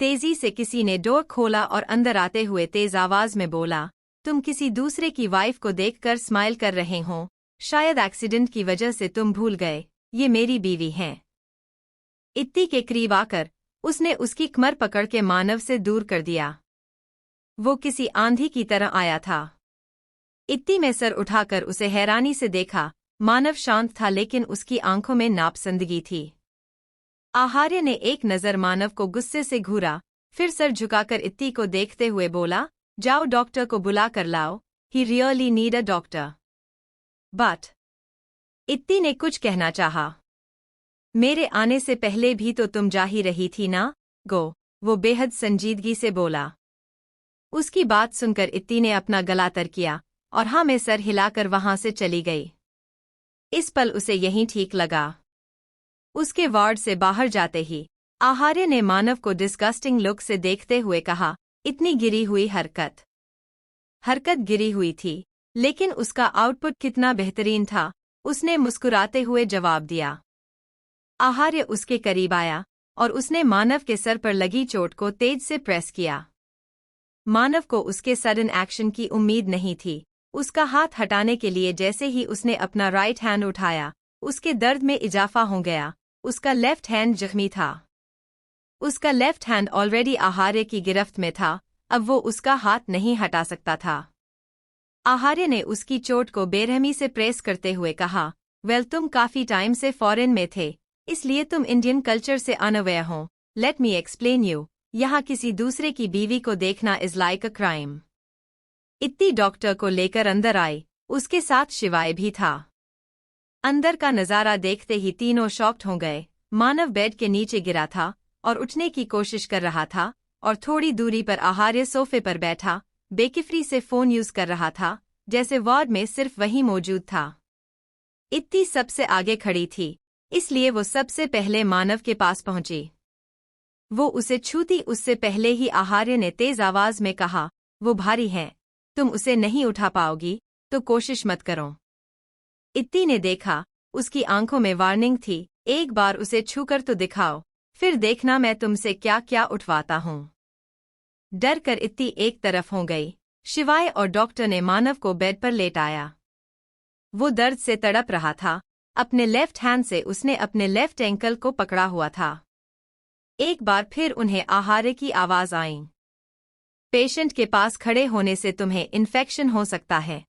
तेजी से किसी ने डोर खोला और अंदर आते हुए तेज आवाज में बोला, तुम किसी दूसरे की वाइफ को देखकर स्माइल कर रहे हो, शायद एक्सीडेंट की वजह से तुम भूल गए, ये मेरी बीवी हैं। इत्ती के करीब आकर उसने उसकी कमर पकड़ के मानव से दूर कर दिया। वो किसी आंधी की तरह आया था। इत्ती में सर उठाकर उसे हैरानी से देखा। मानव शांत था लेकिन उसकी आंखों में नापसंदगी थी। आहार्य ने एक नज़र मानव को गुस्से से घूरा, फिर सर झुकाकर इत्ती को देखते हुए बोला, जाओ डॉक्टर को बुला कर लाओ, he really need a doctor. But इत्ती ने कुछ कहना चाहा। मेरे आने से पहले भी तो तुम जा ही रही थी ना, गो, वो बेहद संजीदगी से बोला। उसकी बात सुनकर इत्ती ने अपना गला तर किया और हाँ में सर हिलाकर वहां से चली गई। इस पल उसे यहीं ठीक लगा। उसके वार्ड से बाहर जाते ही आहार्य ने मानव को डिस्गस्टिंग लुक से देखते हुए कहा, इतनी गिरी हुई हरकत गिरी हुई थी, लेकिन उसका आउटपुट कितना बेहतरीन था, उसने मुस्कुराते हुए जवाब दिया। आहार्य उसके करीब आया और उसने मानव के सर पर लगी चोट को तेज से प्रेस किया। मानव को उसके सडन एक्शन की उम्मीद नहीं थी। उसका हाथ हटाने के लिए जैसे ही उसने अपना राइट हैंड उठाया, उसके दर्द में इजाफा हो गया। उसका लेफ्ट हैंड जख्मी था। उसका लेफ्ट हैंड ऑलरेडी आहार्य की गिरफ्त में था, अब वो उसका हाथ नहीं हटा सकता था। आहार्य ने उसकी चोट को बेरहमी से प्रेस करते हुए कहा, वेल तुम काफी टाइम से फॉरेन में थे, इसलिए तुम इंडियन कल्चर से अनअवेयर हो। लेट मी एक्सप्लेन यू, यहाँ किसी दूसरे की बीवी को देखना इज लाइक अ क्राइम। इत्ती डॉक्टर को लेकर अंदर आई, उसके साथ शिवाय भी था। अंदर का नजारा देखते ही तीनों शॉक्ड हो गए। मानव बेड के नीचे गिरा था और उठने की कोशिश कर रहा था और थोड़ी दूरी पर आहार्य सोफे पर बैठा बेकिफरी से फोन यूज कर रहा था, जैसे वार्ड में सिर्फ वही मौजूद था। इत्ती सबसे आगे खड़ी थी, इसलिए वो सबसे पहले मानव के पास पहुंची। वो उसे छूती उससे पहले ही आहार्य ने तेज आवाज में कहा, वो भारी है, तुम उसे नहीं उठा पाओगी, तो कोशिश मत करो। इत्ती ने देखा, उसकी आंखों में वार्निंग थी, एक बार उसे छूकर तो दिखाओ, फिर देखना मैं तुमसे क्या क्या उठवाता हूँ। डर कर इत्ती एक तरफ हो गई। शिवाय और डॉक्टर ने मानव को बेड पर लेटाया। वो दर्द से तड़प रहा था। अपने लेफ्ट हैंड से उसने अपने लेफ्ट एंकल को पकड़ा हुआ था। एक बार फिर उन्हें आहार्य की आवाज आई, पेशेंट के पास खड़े होने से तुम्हें इन्फेक्शन हो सकता है।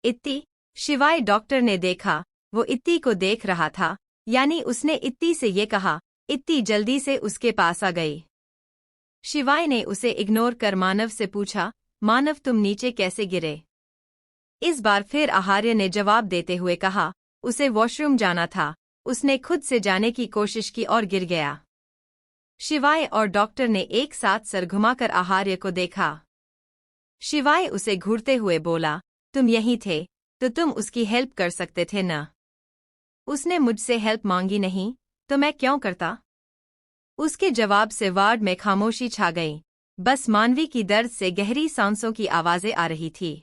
इत्ती, शिवाय डॉक्टर ने देखा, वो इत्ती को देख रहा था, यानी उसने इत्ती से ये कहा। इत्ती जल्दी से उसके पास आ गई। शिवाय ने उसे इग्नोर कर मानव से पूछा, मानव तुम नीचे कैसे गिरे? इस बार फिर आहार्य ने जवाब देते हुए कहा, उसे वॉशरूम जाना था, उसने खुद से जाने की कोशिश की और गिर गया। शिवाय और डॉक्टर ने एक साथ सर घुमाकर आहार्य को देखा। शिवाय उसे घूरते हुए बोला, तुम यहीं थे, तो तुम उसकी हेल्प कर सकते थे ना? उसने मुझसे हेल्प मांगी नहीं, तो मैं क्यों करता? उसके जवाब से वार्ड में खामोशी छा गई, बस मानवी की दर्द से गहरी सांसों की आवाजें आ रही थी।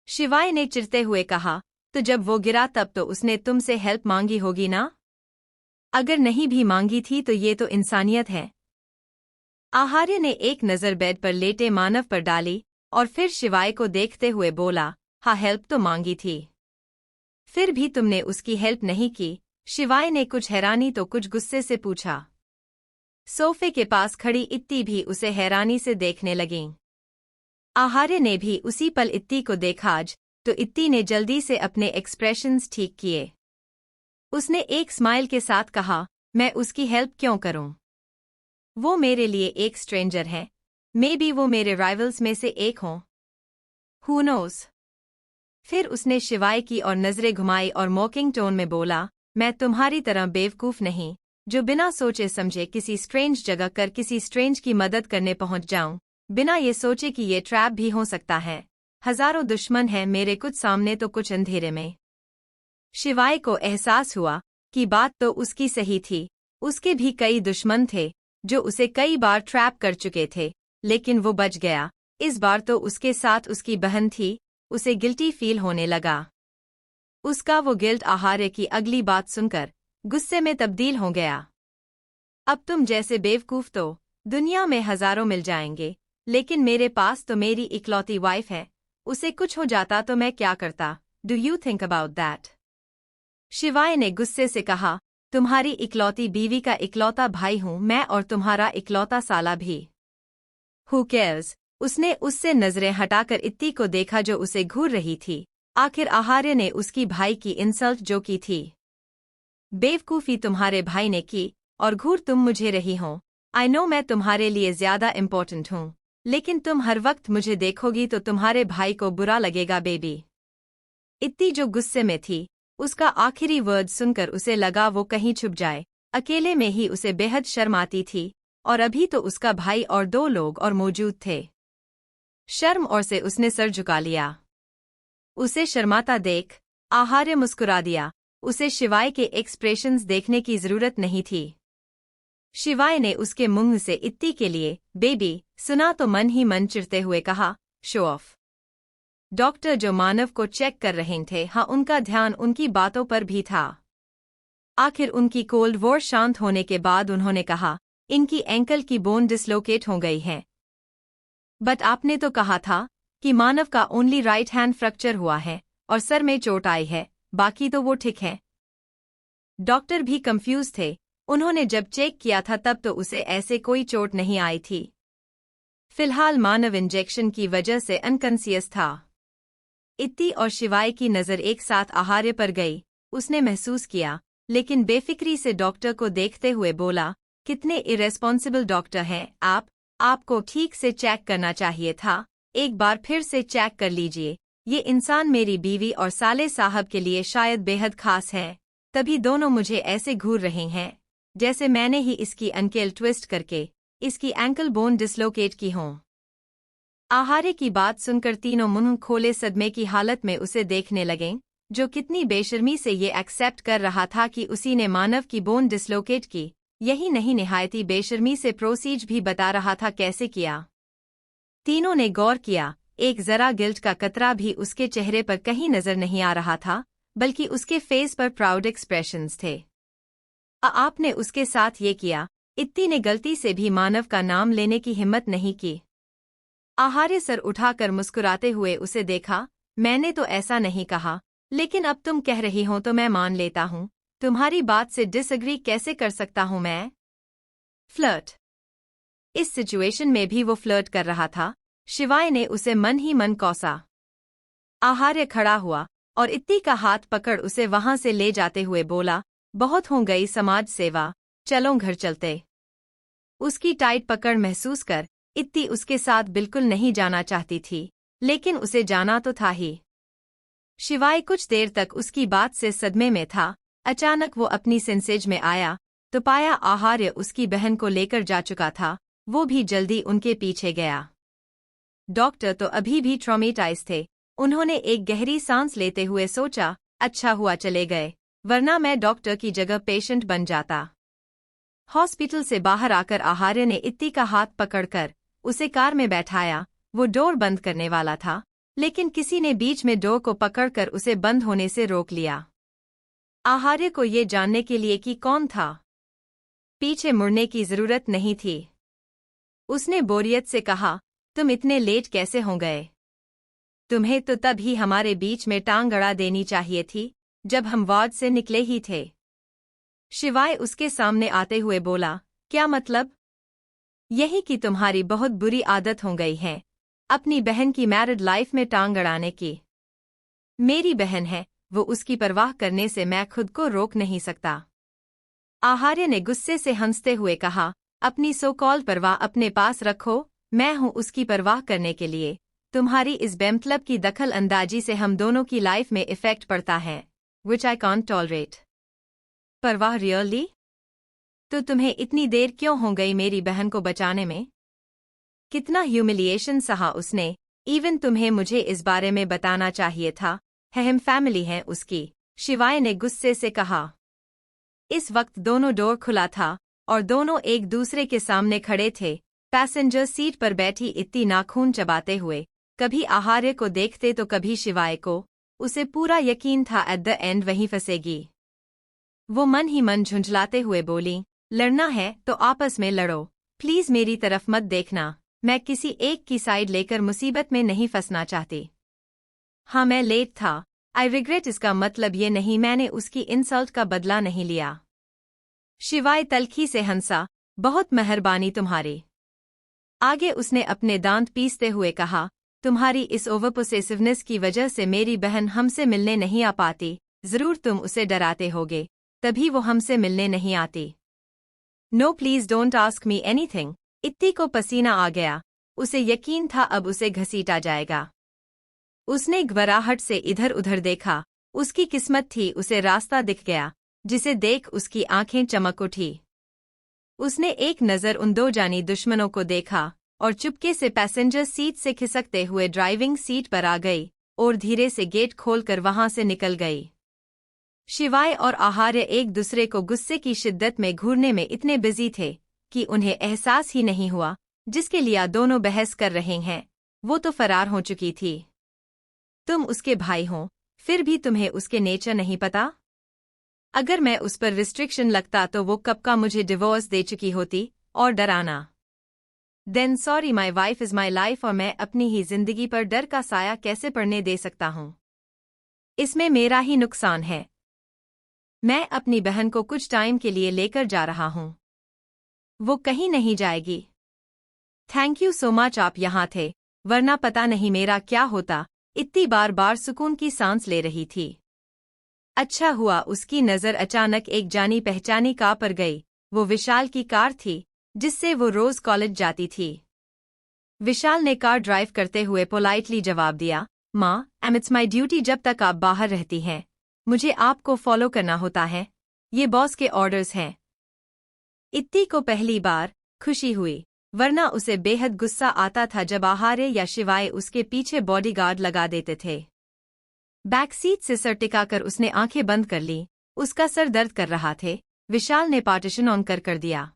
शिवाय ने चिढ़ते हुए कहा, तो जब वो गिरा तब तो उसने तुमसे हेल्प मांगी होगी ना? अगर नहीं भी मांगी थी तो ये तो इंसानियत है। आहार्य ने एक नज़र बेड पर लेटे मानव पर डाली और फिर शिवाय को देखते हुए बोला, हाँ हेल्प तो मांगी थी। फिर भी तुमने उसकी हेल्प नहीं की। शिवाय ने कुछ हैरानी तो कुछ गुस्से से पूछा। सोफे के पास खड़ी इत्ती भी उसे हैरानी से देखने लगीं। आहार्य ने भी उसी पल इत्ती को देखा। आज तो इत्ती ने जल्दी से अपने एक्सप्रेशंस ठीक किए। उसने एक स्माइल के साथ कहा, मैं उसकी हेल्प क्यों करूं? वो मेरे लिए एक स्ट्रेंजर है, मे बी वो मेरे राइवल्स में से एक हों। Who knows? फिर उसने शिवाय की और नजरें घुमाई और मॉकिंग टोन में बोला, मैं तुम्हारी तरह बेवकूफ नहीं, जो बिना सोचे समझे किसी स्ट्रेंज जगह कर किसी स्ट्रेंज की मदद करने पहुंच जाऊं, बिना ये सोचे कि ये ट्रैप भी हो सकता है। हजारों दुश्मन हैं मेरे, कुछ सामने तो कुछ अंधेरे में। शिवाय को एहसास हुआ कि बात तो उसकी सही थी। उसके भी कई दुश्मन थे जो उसे कई बार ट्रैप कर चुके थे, लेकिन वो बच गया। इस बार तो उसके साथ उसकी बहन थी। उसे गिल्टी फील होने लगा। उसका वो गिल्ट आहार्य की अगली बात सुनकर गुस्से में तब्दील हो गया। अब तुम जैसे बेवकूफ तो दुनिया में हजारों मिल जाएंगे, लेकिन मेरे पास तो मेरी इकलौती वाइफ है। उसे कुछ हो जाता तो मैं क्या करता? Do you think about that? शिवाय ने गुस्से से कहा, तुम्हारी इकलौती बीवी का इकलौता भाई हूं मैं और तुम्हारा इकलौता साला भी। Who cares? उसने उससे नजरें हटाकर इत्ती को देखा जो उसे घूर रही थी। आखिर आहार्य ने उसकी भाई की इंसल्ट जो की थी। बेवकूफी तुम्हारे भाई ने की और घूर तुम मुझे रही हो। आई नो मैं तुम्हारे लिए ज्यादा इम्पोर्टेंट हूं, लेकिन तुम हर वक्त मुझे देखोगी तो तुम्हारे भाई को बुरा लगेगा बेबी। इत्ती जो गुस्से में थी, उसका आखिरी वर्ड सुनकर उसे लगा वो कहीं छुप जाए। अकेले में ही उसे बेहद शर्म आती थी, और अभी तो उसका भाई और 2 लोग और मौजूद थे। शर्म और से उसने सर झुका लिया। उसे शर्माता देख आहार्य मुस्कुरा दिया। उसे शिवाय के एक्सप्रेशंस देखने की जरूरत नहीं थी। शिवाय ने उसके मुंह से इत्ती के लिए बेबी सुना तो मन ही मन चिढ़ते हुए कहा, शो ऑफ। डॉक्टर जो मानव को चेक कर रहे थे, हाँ, उनका ध्यान उनकी बातों पर भी था। आखिर उनकी कोल्ड वॉर शांत होने के बाद उन्होंने कहा, इनकी एंकल की बोन डिसलोकेट हो गई है। बट आपने तो कहा था कि मानव का ओनली राइट हैंड फ्रैक्चर हुआ है और सर में चोट आई है, बाकी तो वो ठीक है। डॉक्टर भी कंफ्यूज थे। उन्होंने जब चेक किया था तब तो उसे ऐसे कोई चोट नहीं आई थी। फिलहाल मानव इंजेक्शन की वजह से अनकॉन्शियस था। इत्ती और शिवाय की नज़र एक साथ आहार्य पर गई। उसने महसूस किया, लेकिन बेफिक्री से डॉक्टर को देखते हुए बोला, कितने इरेस्पॉन्सिबल डॉक्टर हैं आप। आपको ठीक से चेक करना चाहिए था। एक बार फिर से चेक कर लीजिए। ये इंसान मेरी बीवी और साले साहब के लिए शायद बेहद खास है, तभी दोनों मुझे ऐसे घूर रहे हैं जैसे मैंने ही इसकी अंकेल ट्विस्ट करके इसकी एंकल बोन डिसलोकेट की हों। आहार्य की बात सुनकर तीनों मुंह खोले सदमे की हालत में उसे देखने लगें, जो कितनी बेशर्मी से ये एक्सेप्ट कर रहा था कि उसी ने मानव की बोन डिसलोकेट की। यही नहीं, निहायती बेशर्मी से प्रोसीज भी बता रहा था कैसे किया। तीनों ने गौर किया, एक जरा गिल्ट का कतरा भी उसके चेहरे पर कहीं नजर नहीं आ रहा था, बल्कि उसके फेस पर प्राउड एक्सप्रेशंस थे। आपने उसके साथ ये किया? इत्ती ने गलती से भी मानव का नाम लेने की हिम्मत नहीं की। आहार्य सर उठाकर मुस्कुराते हुए उसे देखा, मैंने तो ऐसा नहीं कहा, लेकिन अब तुम कह रही हो तो मैं मान लेता हूँ। तुम्हारी बात से डिसएग्री कैसे कर सकता हूँ मैं? फ्लर्ट। इस सिचुएशन में भी वो फ्लर्ट कर रहा था। शिवाय ने उसे मन ही मन कौसा। आहार्य खड़ा हुआ और इत्ती का हाथ पकड़ उसे वहां से ले जाते हुए बोला, बहुत हो गई समाज सेवा, चलो घर चलते। उसकी टाइट पकड़ महसूस कर इत्ती उसके साथ बिल्कुल नहीं जाना चाहती थी, लेकिन उसे जाना तो था ही। शिवाय कुछ देर तक उसकी बात से सदमे में था। अचानक वो अपनी सेंसेज में आया तो पाया आहार्य उसकी बहन को लेकर जा चुका था। वो भी जल्दी उनके पीछे गया। डॉक्टर तो अभी भी ट्रॉमेटाइज थे। उन्होंने एक गहरी सांस लेते हुए सोचा, अच्छा हुआ चले गए, वरना मैं डॉक्टर की जगह पेशेंट बन जाता। हॉस्पिटल से बाहर आकर आहार्य ने इत्ती का हाथ पकड़कर उसे कार में बैठाया। वो डोर बंद करने वाला था, लेकिन किसी ने बीच में डोर को पकड़कर उसे बंद होने से रोक लिया। आहार्य को ये जानने के लिए कि कौन था। पीछे मुड़ने की जरूरत नहीं थी। उसने बोरियत से कहा, तुम इतने लेट कैसे हो गए? तुम्हें तो तब ही हमारे बीच में टांग अड़ा देनी चाहिए थी, जब हम वार्ड से निकले ही थे। शिवाय उसके सामने आते हुए बोला, क्या मतलब? यही कि तुम्हारी बहुत बुरी आदत हो गई है, अपनी बहन की मैरिड लाइफ में टांग अड़ाने की। मेरी बहन है, वो उसकी परवाह करने से मैं खुद को रोक नहीं सकता। आहार्य ने गुस्से से हंसते हुए कहा, अपनी सो कॉल परवाह अपने पास रखो, मैं हूं उसकी परवाह करने के लिए। तुम्हारी इस बेमतलब की दखल अंदाजी से हम दोनों की लाइफ में इफेक्ट पड़ता है, विच आई कांट टॉलरेट। परवाह रियली? तो तुम्हें इतनी देर क्यों हो गई मेरी बहन को बचाने में? कितना ह्यूमिलिएशन सहा उसने। इवन तुम्हें मुझे इस बारे में बताना चाहिए था। हम फैमिली हैं उसकी, शिवाय ने गुस्से से कहा। इस वक्त दोनों डोर खुला था और दोनों एक दूसरे के सामने खड़े थे। पैसेंजर सीट पर बैठी इत्ती नाखून चबाते हुए कभी आहार्य को देखते तो कभी शिवाय को। उसे पूरा यकीन था एट द एंड वहीं फंसेगी। वो मन ही मन झुंझलाते हुए बोली, लड़ना है तो आपस में लड़ो, प्लीज मेरी तरफ मत देखना, मैं किसी एक की साइड लेकर मुसीबत में नहीं फंसना चाहती। हाँ मैं लेट था, आई रिग्रेट, इसका मतलब ये नहीं मैंने उसकी इंसल्ट का बदला नहीं लिया। शिवाय तल्खी से हंसा, बहुत मेहरबानी तुम्हारी। आगे उसने अपने दांत पीसते हुए कहा, तुम्हारी इस ओवर पोसेसिवनेस की वजह से मेरी बहन हमसे मिलने नहीं आ पाती, जरूर तुम उसे डराते होगे, तभी वो हमसे मिलने नहीं आती। No please don't ask me anything. इत्ती को पसीना आ गया, उसे यकीन था अब उसे घसीटा जाएगा। उसने घबराहट से इधर उधर देखा, उसकी किस्मत थी उसे रास्ता दिख गया, जिसे देख उसकी आंखें चमक उठी। उसने एक नज़र उन दो जानी दुश्मनों को देखा और चुपके से पैसेंजर सीट से खिसकते हुए ड्राइविंग सीट पर आ गई और धीरे से गेट खोलकर वहां से निकल गई। शिवाय और आहार्य एक दूसरे को गुस्से की शिद्दत में घूरने में इतने बिजी थे कि उन्हें एहसास ही नहीं हुआ जिसके लिए दोनों बहस कर रहे हैं वो तो फरार हो चुकी थी। तुम उसके भाई हो, फिर भी तुम्हें उसके नेचर नहीं पता? अगर मैं उस पर रिस्ट्रिक्शन लगता तो वो कब का मुझे डिवोर्स दे चुकी होती, और डराना। Then sorry my wife is my life, और मैं अपनी ही जिंदगी पर डर का साया कैसे पड़ने दे सकता हूँ? इसमें मेरा ही नुकसान है। मैं अपनी बहन को कुछ टाइम के लिए लेकर जा रहा हूँ। वो कहीं नहीं जाएगी। थैंक यू सो मच आप यहाँ थे, वरना पता नहीं मेरा क्या होता। इतनी बार बार सुकून की सांस ले रही थी। अच्छा हुआ उसकी नज़र अचानक एक जानी पहचानी कार पर गई। वो विशाल की कार थी जिससे वो रोज कॉलेज जाती थी। विशाल ने कार ड्राइव करते हुए पोलाइटली जवाब दिया, माँ इट्स माई ड्यूटी, जब तक आप बाहर रहती हैं मुझे आपको फॉलो करना होता है, ये बॉस के ऑर्डर्स हैं। इत्ती को पहली बार खुशी हुई, वरना उसे बेहद गुस्सा आता था जब आहार्य या शिवाय उसके पीछे बॉडीगार्ड लगा देते थे। बैक सीट से सर टिकाकर उसने आंखें बंद कर ली, उसका सर दर्द कर रहा थे। विशाल ने पार्टीशन ऑन कर दिया।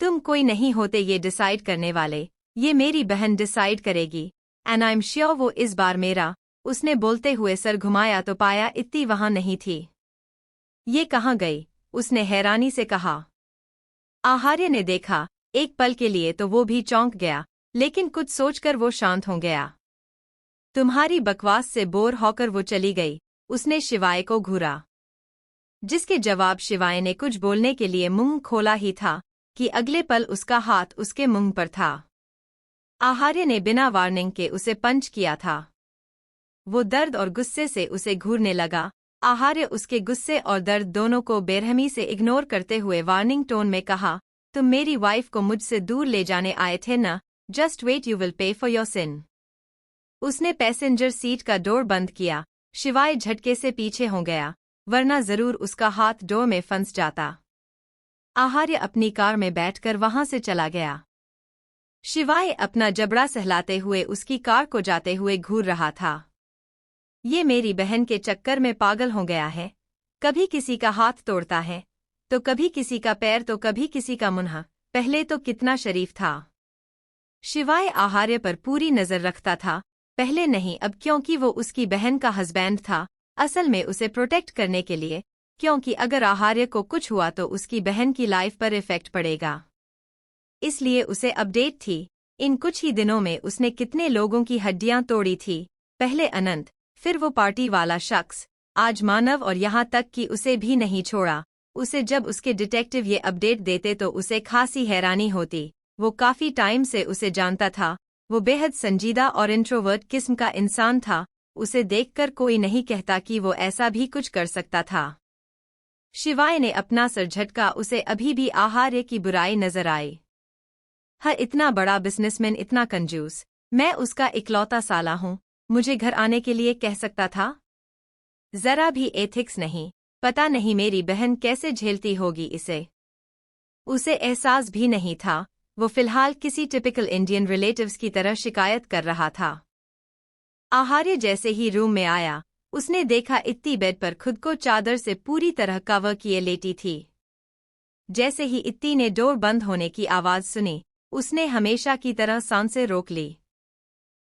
तुम कोई नहीं होते ये डिसाइड करने वाले, ये मेरी बहन डिसाइड करेगी, एंड आई एम श्योर वो इस बार मेरा। उसने बोलते हुए सर घुमाया तो पाया इत्ती वहां नहीं थी। ये कहाँ गई? उसने हैरानी से कहा। आहार्य ने देखा, एक पल के लिए तो वो भी चौंक गया, लेकिन कुछ सोचकर वो शांत हो गया। तुम्हारी बकवास से बोर होकर वो चली गई, उसने शिवाय को घूरा। जिसके जवाब शिवाय ने कुछ बोलने के लिए मुंह खोला ही था कि अगले पल उसका हाथ उसके मुंह पर था। आहार्य ने बिना वार्निंग के उसे पंच किया था। वो दर्द और गुस्से से उसे घूरने लगा। आहार्य उसके गुस्से और दर्द दोनों को बेरहमी से इग्नोर करते हुए वार्निंग टोन में कहा, तुम मेरी वाइफ को मुझसे दूर ले जाने आए थे ना, just wait you will pay for your sin. उसने पैसेंजर सीट का डोर बंद किया। शिवाय झटके से पीछे हो गया, वरना जरूर उसका हाथ डोर में फंस जाता। आहार्य अपनी कार में बैठकर वहां से चला गया। शिवाय अपना जबड़ा सहलाते हुए उसकी कार को जाते हुए घूर रहा था। ये मेरी बहन के चक्कर में पागल हो गया है, कभी किसी का हाथ तोड़ता है, तो कभी किसी का पैर, तो कभी किसी का मुंह। पहले तो कितना शरीफ था। शिवाय आहार्य पर पूरी नजर रखता था, पहले नहीं अब, क्योंकि वो उसकी बहन का हस्बैंड था, असल में उसे प्रोटेक्ट करने के लिए, क्योंकि अगर आहार्य को कुछ हुआ तो उसकी बहन की लाइफ पर इफेक्ट पड़ेगा। इसलिए उसे अपडेट थी। इन कुछ ही दिनों में उसने कितने लोगों की हड्डियां तोड़ी थी, पहले अनंत, फिर वो पार्टी वाला शख्स, आज मानव, और यहाँ तक कि उसे भी नहीं छोड़ा। उसे जब उसके डिटेक्टिव ये अपडेट देते तो उसे खासी हैरानी होती। वो काफी टाइम से उसे जानता था, वो बेहद संजीदा और इंट्रोवर्ट किस्म का इंसान था। उसे देखकर कोई नहीं कहता कि वो ऐसा भी कुछ कर सकता था। शिवाय ने अपना सर झटका, उसे अभी भी आहार्य की बुराई नजर आई। हाँ, इतना बड़ा बिजनेसमैन, इतना कंजूस, मैं उसका इकलौता साला हूँ, मुझे घर आने के लिए कह सकता था। जरा भी एथिक्स नहीं, पता नहीं मेरी बहन कैसे झेलती होगी इसे। उसे एहसास भी नहीं था। वो फिलहाल किसी टिपिकल इंडियन रिलेटिव्स की तरह शिकायत कर रहा था। आहार्य जैसे ही रूम में आया, उसने देखा इत्ती बेड पर खुद को चादर से पूरी तरह कवर किए लेटी थी। जैसे ही इत्ती ने डोर बंद होने की आवाज सुनी, उसने हमेशा की तरह सांसें रोक ली।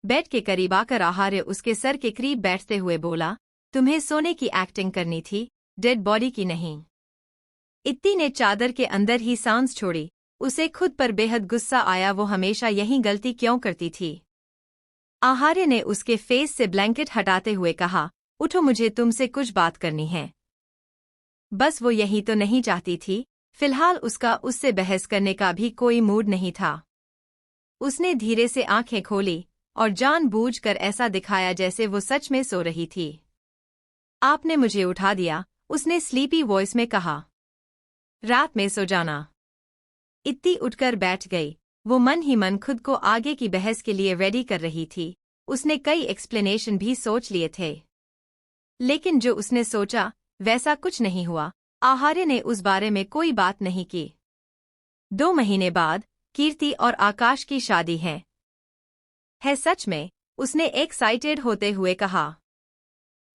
बेड के करीब आकर आहार्य उसके सर के करीब बैठते हुए बोला, तुम्हें सोने की एक्टिंग करनी थी, डेड बॉडी की नहीं। इत्ती ने चादर के अंदर ही सांस छोड़ी, उसे खुद पर बेहद गुस्सा आया, वो हमेशा यही गलती क्यों करती थी। आहार्य ने उसके फेस से ब्लैंकेट हटाते हुए कहा, उठो, मुझे तुमसे कुछ बात करनी है। बस वो यही तो नहीं चाहती थी। फिलहाल उसका उससे बहस करने का भी कोई मूड नहीं था। उसने धीरे से आंखें खोली और जानबूझकर ऐसा दिखाया जैसे वो सच में सो रही थी। आपने मुझे उठा दिया, उसने स्लीपी वॉइस में कहा। रात में सो जाना। इत्ती उठकर बैठ गई। वो मन ही मन खुद को आगे की बहस के लिए रेडी कर रही थी। उसने कई एक्सप्लेनेशन भी सोच लिए थे, लेकिन जो उसने सोचा वैसा कुछ नहीं हुआ। आहार्य ने उस बारे में कोई बात नहीं की। 2 महीने बाद कीर्ति और आकाश की शादी है सच में? उसने एक्साइटेड होते हुए कहा।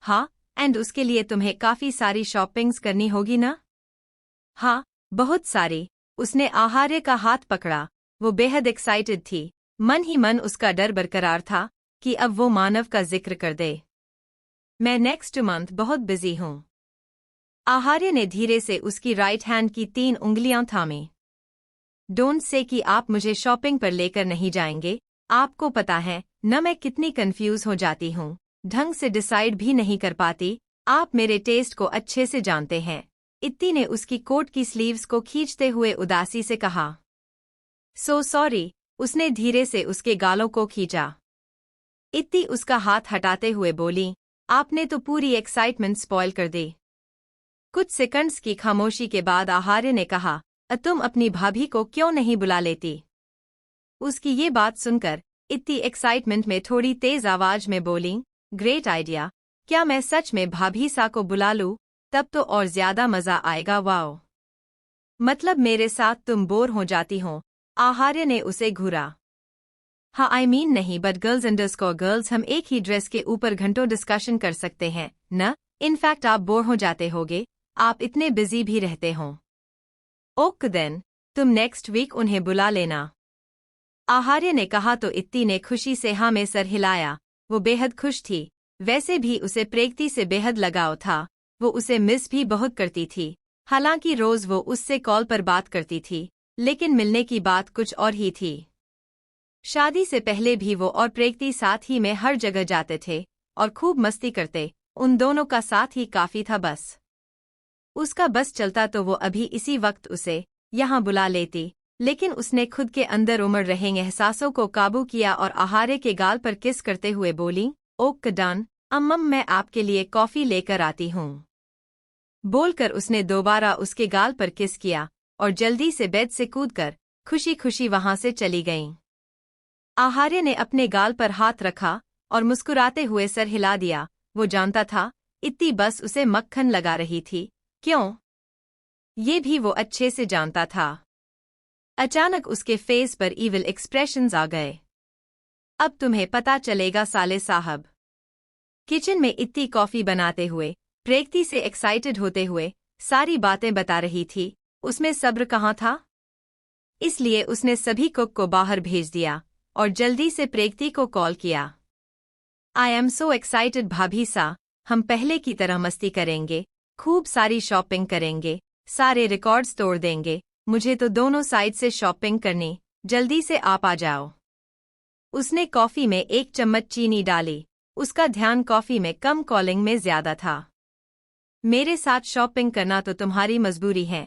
हाँ, एंड उसके लिए तुम्हें काफी सारी शॉपिंग्स करनी होगी ना? हाँ, बहुत सारी। उसने आहार्य का हाथ पकड़ा। वो बेहद एक्साइटेड थी। मन ही मन उसका डर बरकरार था कि अब वो मानव का जिक्र कर दे। मैं नेक्स्ट मंथ बहुत बिजी हूँ। आहार्य ने धीरे से उसकी राइट हैंड की 3 उंगलियां थामी। डोंट से कि आप मुझे शॉपिंग पर लेकर नहीं जाएंगे। आपको पता है न मैं कितनी कंफ्यूज हो जाती हूँ, ढंग से डिसाइड भी नहीं कर पाती। आप मेरे टेस्ट को अच्छे से जानते हैं। इत्ती ने उसकी कोट की स्लीव्स को खींचते हुए उदासी से कहा। So sorry. उसने धीरे से उसके गालों को खींचा। इत्ती उसका हाथ हटाते हुए बोली, आपने तो पूरी एक्साइटमेंट स्पॉइल कर दी। कुछ सेकंड्स की खामोशी के बाद आहार्य ने कहा, तुम अपनी भाभी को क्यों नहीं बुला लेती? उसकी ये बात सुनकर इत्ती एक्साइटमेंट में थोड़ी तेज आवाज में बोली, ग्रेट आइडिया। क्या मैं सच में भाभी सा को बुला लूं? तब तो और ज्यादा मजा आएगा। वाओ, मतलब मेरे साथ तुम बोर हो जाती हो? आहार्य ने उसे घूरा। हाँ, आई मीन नहीं, बट गर्ल्स अंडरस्कोर गर्ल्स, हम एक ही ड्रेस के ऊपर घंटों डिस्कशन कर सकते हैं न? इनफैक्ट आप बोर हो जाते होगे, आप इतने बिजी भी रहते हो। ओके देन, तुम नेक्स्ट वीक उन्हें बुला लेना। आहार्य ने कहा तो इत्ती ने खुशी से हाँ में सर हिलाया। वो बेहद खुश थी। वैसे भी उसे प्रेगती से बेहद लगाव था। वो उसे मिस भी बहुत करती थी। हालांकि रोज वो उससे कॉल पर बात करती थी, लेकिन मिलने की बात कुछ और ही थी। शादी से पहले भी वो और प्रेगती साथ ही में हर जगह जाते थे और खूब मस्ती करते। उन दोनों का साथ ही काफी था। बस उसका बस चलता तो वो अभी इसी वक्त उसे यहाँ बुला लेती, लेकिन उसने खुद के अंदर उमड़ रहे एहसासों को काबू किया और आहार्य के गाल पर किस करते हुए बोली, ओके डन, अम्मम मैं आपके लिए कॉफी लेकर आती हूँ। बोलकर उसने दोबारा उसके गाल पर किस किया और जल्दी से बेड से कूदकर खुशी खुशी वहां से चली गईं। आहार्य ने अपने गाल पर हाथ रखा और मुस्कुराते हुए सर हिला दिया। वो जानता था इत्ती बस उसे मक्खन लगा रही थी। क्यों? ये भी वो अच्छे से जानता था। अचानक उसके फेस पर ईविल एक्सप्रेशंस आ गए। अब तुम्हें पता चलेगा साले साहब। किचन में इत्ती कॉफी बनाते हुए, प्रेगती से एक्साइटेड होते हुए सारी बातें बता रही थी। उसमें सब्र कहाँ था? इसलिए उसने सभी कुक को बाहर भेज दिया और जल्दी से प्रेगती को कॉल किया। आई एम सो एक्साइटेड भाभी सा, हम पहले की तरह मस्ती करेंगे, खूब सारी शॉपिंग करेंगे, सारे रिकॉर्ड्स तोड़ देंगे। मुझे तो दोनों साइड से शॉपिंग करनी, जल्दी से आप आ जाओ। उसने कॉफी में 1 चम्मच चीनी डाली। उसका ध्यान कॉफी में कम कॉलिंग में ज्यादा था। मेरे साथ शॉपिंग करना तो तुम्हारी मजबूरी है,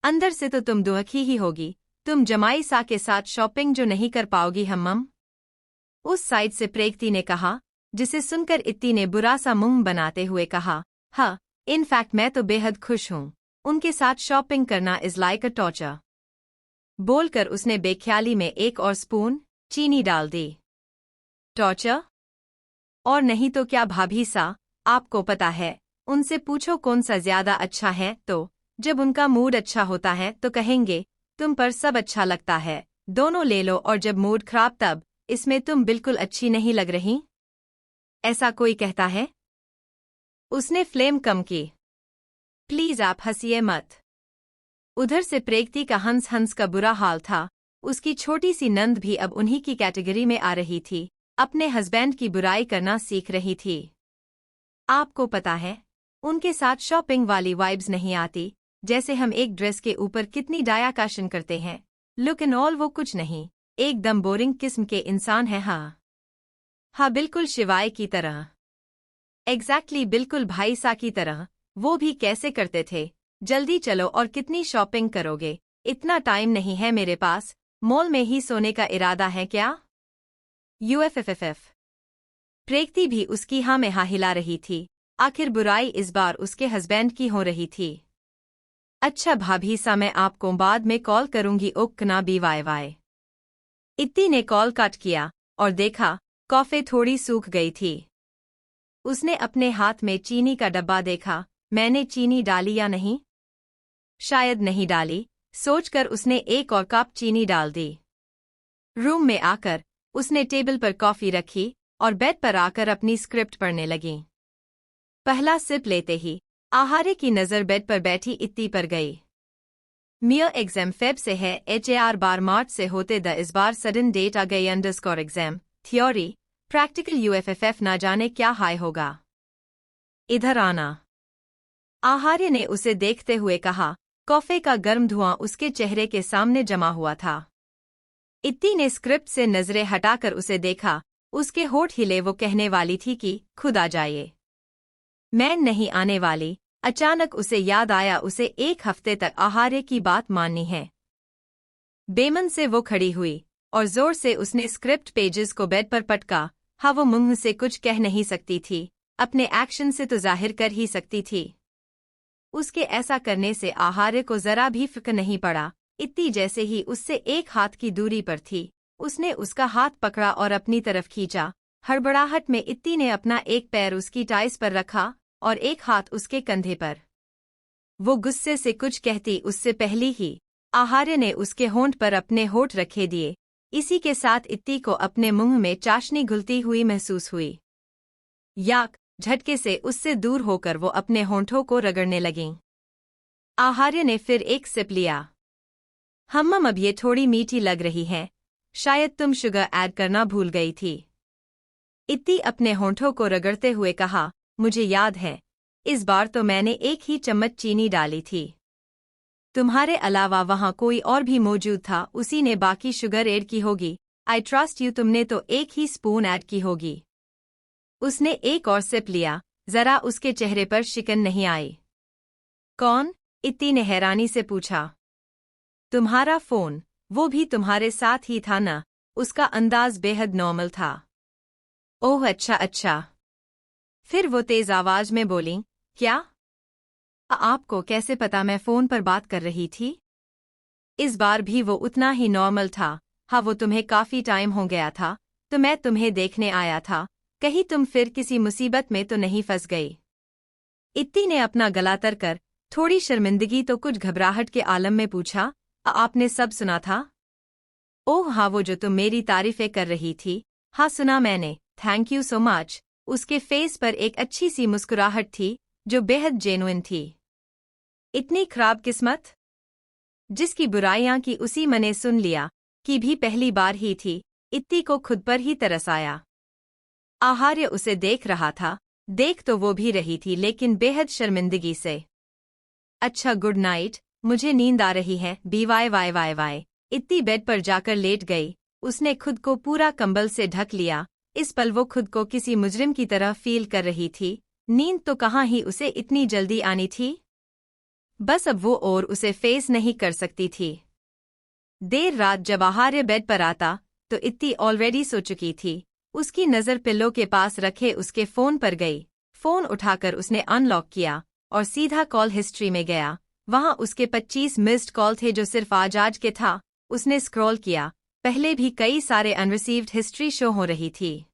अंदर से तो तुम दुखी ही होगी। तुम जमाई सा के साथ शॉपिंग जो नहीं कर पाओगी हम्मम। उस साइड से प्रेगती ने कहा, जिसे सुनकर इत्ती ने बुरा सा मुंह बनाते हुए कहा, हाँ, इनफैक्ट मैं तो बेहद खुश हूँ। उनके साथ शॉपिंग करना इज लाइक अ टॉर्चर। बोलकर उसने बेख्याली में 1 और स्पून चीनी डाल दी। टॉर्चर? और नहीं तो क्या भाभी सा, आपको पता है, उनसे पूछो कौन सा ज्यादा अच्छा है, तो जब उनका मूड अच्छा होता है तो कहेंगे तुम पर सब अच्छा लगता है, दोनों ले लो, और जब मूड खराब तब इसमें तुम बिल्कुल अच्छी नहीं लग रही। ऐसा कोई कहता है? उसने फ्लेम कम की। प्लीज आप हंसिए मत। उधर से प्रेगती का हंस हंस का बुरा हाल था। उसकी छोटी सी नंद भी अब उन्हीं की कैटेगरी में आ रही थी, अपने हस्बैंड की बुराई करना सीख रही थी। आपको पता है, उनके साथ शॉपिंग वाली वाइब्स नहीं आती, जैसे हम एक ड्रेस के ऊपर कितनी डायाकाशन करते हैं। लुक एंड ऑल वो कुछ नहीं, एकदम बोरिंग किस्म के इंसान है। हाँ बिल्कुल शिवाय की तरह। एग्जैक्टली बिल्कुल भाई सा की तरह। वो भी कैसे करते थे। जल्दी चलो और कितनी शॉपिंग करोगे, इतना टाइम नहीं है मेरे पास। मॉल में ही सोने का इरादा है क्या? यूएफएफएफ। प्रेगती भी उसकी हाँ में हाँ हिला रही थी। आखिर बुराई इस बार उसके हस्बैंड की हो रही थी। अच्छा भाभी सा, मैं आपको बाद में कॉल करूंगी। ओक ना BYY। इत्ती ने कॉल काट किया और देखा कॉफी थोड़ी सूख गई थी। उसने अपने हाथ में चीनी का डब्बा देखा। मैंने चीनी डाली या नहीं? शायद नहीं डाली, सोचकर उसने एक और कप चीनी डाल दी। रूम में आकर उसने टेबल पर कॉफी रखी और बेड पर आकर अपनी स्क्रिप्ट पढ़ने लगी। पहला सिप लेते ही आहार्य की नज़र बेड पर बैठी इत्ती पर गई। मियर एग्जाम फेब से है, HAR बार मार्च से होते द इस बार सडन डेट आ गई underscore exam theory practical UFFF ना जाने क्या हाय होगा। इधर आना। आहार्य ने उसे देखते हुए कहा। कॉफी का गर्म धुआं उसके चेहरे के सामने जमा हुआ था। इत्ती ने स्क्रिप्ट से नजरें हटाकर उसे देखा। उसके होठ हिले। वो कहने वाली थी कि खुद आ जाइए, मैं नहीं आने वाली। अचानक उसे याद आया उसे 1 हफ्ते तक आहार्य की बात माननी है। बेमन से वो खड़ी हुई और जोर से उसने स्क्रिप्ट पेजेस को बेड पर पटका। हाँ वो मुंह से कुछ कह नहीं सकती थी, अपने एक्शन से तो जाहिर कर ही सकती थी। उसके ऐसा करने से आहार्य को जरा भी फिक्र नहीं पड़ा। इत्ती जैसे ही उससे 1 हाथ की दूरी पर थी, उसने उसका हाथ पकड़ा और अपनी तरफ खींचा। हड़बड़ाहट में इत्ती ने अपना एक पैर उसकी टाइस पर रखा और एक हाथ उसके कंधे पर। वो गुस्से से कुछ कहती उससे पहले ही आहार्य ने उसके होंठ पर अपने होंठ रखे दिए। इसी के साथ इत्ती को अपने मुंह में चाशनी घुलती हुई महसूस हुई। याक! झटके से उससे दूर होकर वो अपने होंठों को रगड़ने लगीं। आहार्य ने फिर एक सिप लिया। हम्म, अब ये थोड़ी मीठी लग रही है, शायद तुम शुगर ऐड करना भूल गई थी। इत्ती अपने होंठों को रगड़ते हुए कहा। मुझे याद है, इस बार तो मैंने 1 ही चम्मच चीनी डाली थी। तुम्हारे अलावा वहां कोई और भी मौजूद था, उसी ने बाकी शुगर ऐड की होगी। आई ट्रस्ट यू, तुमने तो 1 ही स्पून ऐड की होगी। उसने एक और सिप लिया। जरा उसके चेहरे पर शिकन नहीं आई। कौन? इत्ती ने हैरानी से पूछा। तुम्हारा फोन, वो भी तुम्हारे साथ ही था ना? उसका अंदाज बेहद नॉर्मल था। ओह अच्छा अच्छा। फिर वो तेज आवाज में बोली, क्या? आपको कैसे पता मैं फोन पर बात कर रही थी? इस बार भी वो उतना ही नॉर्मल था। हाँ वो तुम्हें काफी टाइम हो गया था, तो मैं तुम्हें देखने आया था। कहीं तुम फिर किसी मुसीबत में तो नहीं फंस गई? इत्ती ने अपना गला तरकर थोड़ी शर्मिंदगी तो कुछ घबराहट के आलम में पूछा। आपने सब सुना था? ओह हाँ, वो जो तुम मेरी तारीफें कर रही थी। हाँ सुना मैंने, थैंक यू सो मच। उसके फेस पर एक अच्छी सी मुस्कुराहट थी जो बेहद जेन्युइन थी। इतनी खराब किस्मत, जिसकी बुराइयां की उसी मने सुन लिया कि भी पहली बार ही थी। इत्ती को खुद पर ही तरस आया। आहार्य उसे देख रहा था। देख तो वो भी रही थी लेकिन बेहद शर्मिंदगी से। अच्छा गुड नाइट, मुझे नींद आ रही है। BYYYY। इत्ती बेड पर जाकर लेट गई। उसने खुद को पूरा कंबल से ढक लिया। इस पल वो खुद को किसी मुजरिम की तरह फील कर रही थी। नींद तो कहाँ ही उसे इतनी जल्दी आनी थी। बस अब वो और उसे फेस नहीं कर सकती थी। देर रात जब आहार्य बेड पर आता तो इत्ती ऑलरेडी सो चुकी थी। उसकी नज़र पिल्लो के पास रखे उसके फोन पर गई। फोन उठाकर उसने अनलॉक किया और सीधा कॉल हिस्ट्री में गया। वहां उसके 25 मिस्ड कॉल थे जो सिर्फ आज के था। उसने स्क्रॉल किया। पहले भी कई सारे अनरिसीव्ड हिस्ट्री शो हो रही थी।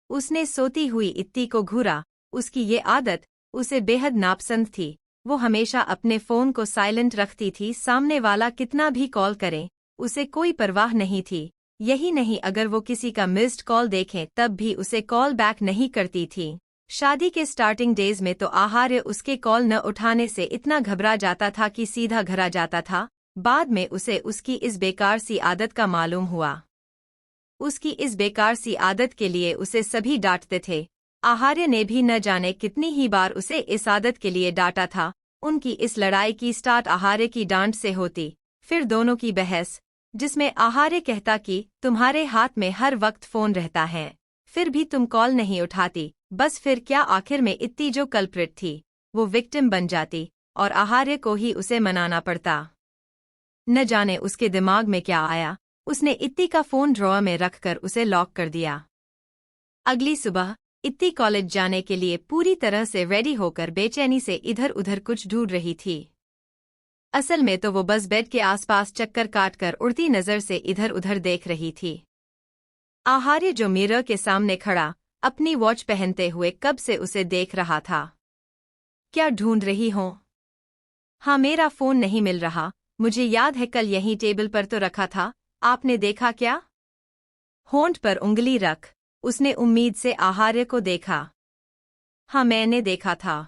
उसने सोती हुई इत्ती को घूरा। उसकी ये आदत उसे बेहद नापसंद थी। वो हमेशा अपने फोन को साइलेंट रखती थी। सामने वाला कितना भी कॉल करे उसे कोई परवाह नहीं थी। यही नहीं, अगर वो किसी का मिस्ड कॉल देखे तब भी उसे कॉल बैक नहीं करती थी। शादी के स्टार्टिंग डेज में तो आहार्य उसके कॉल न उठाने से इतना घबरा जाता था कि सीधा घर आ जाता था। बाद में उसे उसकी इस बेकार सी आदत का मालूम हुआ। उसकी इस बेकार सी आदत के लिए उसे सभी डांटते थे। आहार्य ने भी न जाने कितनी ही बार उसे इस आदत के लिए डांटा था। उनकी इस लड़ाई की स्टार्ट आहार्य की डांट से होती, फिर दोनों की बहस, जिसमें आहार्य कहता कि तुम्हारे हाथ में हर वक्त फोन रहता है, फिर भी तुम कॉल नहीं उठाती। बस फिर क्या, आखिर में इत्ती जो कल्प्रिट थी वो विक्टिम बन जाती और आहार्य को ही उसे मनाना पड़ता। न जाने उसके दिमाग में क्या आया, उसने इत्ती का फोन ड्रॉअर में रखकर उसे लॉक कर दिया। अगली सुबह इत्ती कॉलेज जाने के लिए पूरी तरह से रेडी होकर बेचैनी से इधर उधर कुछ ढूंढ रही थी। असल में तो वो बस बेड के आसपास चक्कर काटकर उड़ती नजर से इधर उधर देख रही थी। आहार्य जो मिरर के सामने खड़ा अपनी वॉच पहनते हुए कब से उसे देख रहा था। क्या ढूंढ रही हो? हाँ, मेरा फोन नहीं मिल रहा, मुझे याद है कल यहीं टेबल पर तो रखा था, आपने देखा क्या? होंठ पर उंगली रख उसने उम्मीद से आहार्य को देखा। हाँ, मैंने देखा था।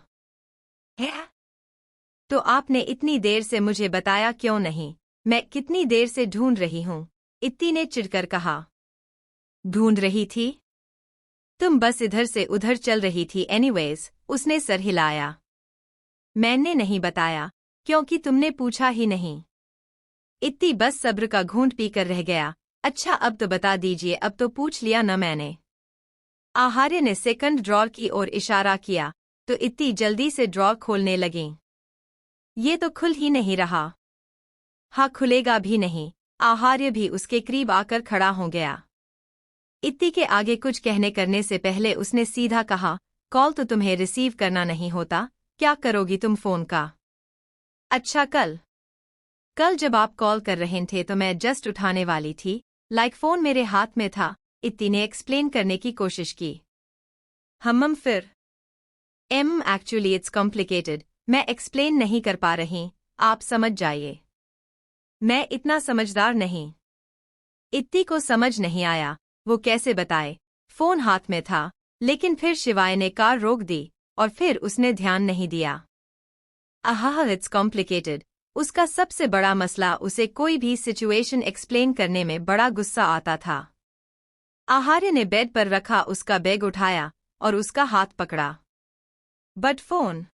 है? तो आपने इतनी देर से मुझे बताया क्यों नहीं? मैं कितनी देर से ढूंढ रही हूँ, इत्ती ने चिढ़कर कहा। ढूंढ रही थी? तुम बस इधर से उधर चल रही थी एनीवेज, उसने सर हिलाया। मैंने नहीं बताया, क्योंकि तुमने पूछा ही नहीं। इत्ती बस सब्र का घूंट पीकर रह गया। अच्छा अब तो बता दीजिए, अब तो पूछ लिया न मैंने। आहार्य ने सेकंड ड्रॉर की ओर इशारा किया तो इत्ती जल्दी से ड्रॉर खोलने लगी। ये तो खुल ही नहीं रहा। हाँ, खुलेगा भी नहीं। आहार्य भी उसके करीब आकर खड़ा हो गया। इत्ती के आगे कुछ कहने करने से पहले उसने सीधा कहा, कॉल तो तुम्हें रिसीव करना नहीं होता, क्या करोगी तुम फोन का? अच्छा, कल जब आप कॉल कर रहे थे तो मैं जस्ट उठाने वाली थी, लाइक फोन मेरे हाथ में था, इत्ती ने एक्सप्लेन करने की कोशिश की। फिर एक्चुअली इट्स कॉम्प्लिकेटेड, मैं एक्सप्लेन नहीं कर पा रही, आप समझ जाइए। मैं इतना समझदार नहीं। इत्ती को समझ नहीं आया वो कैसे बताए। फोन हाथ में था, लेकिन फिर शिवाय ने कार रोक दी और फिर उसने ध्यान नहीं दिया। आहा, इट्स कॉम्प्लिकेटेड। उसका सबसे बड़ा मसला, उसे कोई भी सिचुएशन एक्सप्लेन करने में बड़ा गुस्सा आता था। आहार्य ने बेड पर रखा उसका बैग उठाया और उसका हाथ पकड़ा। But phone.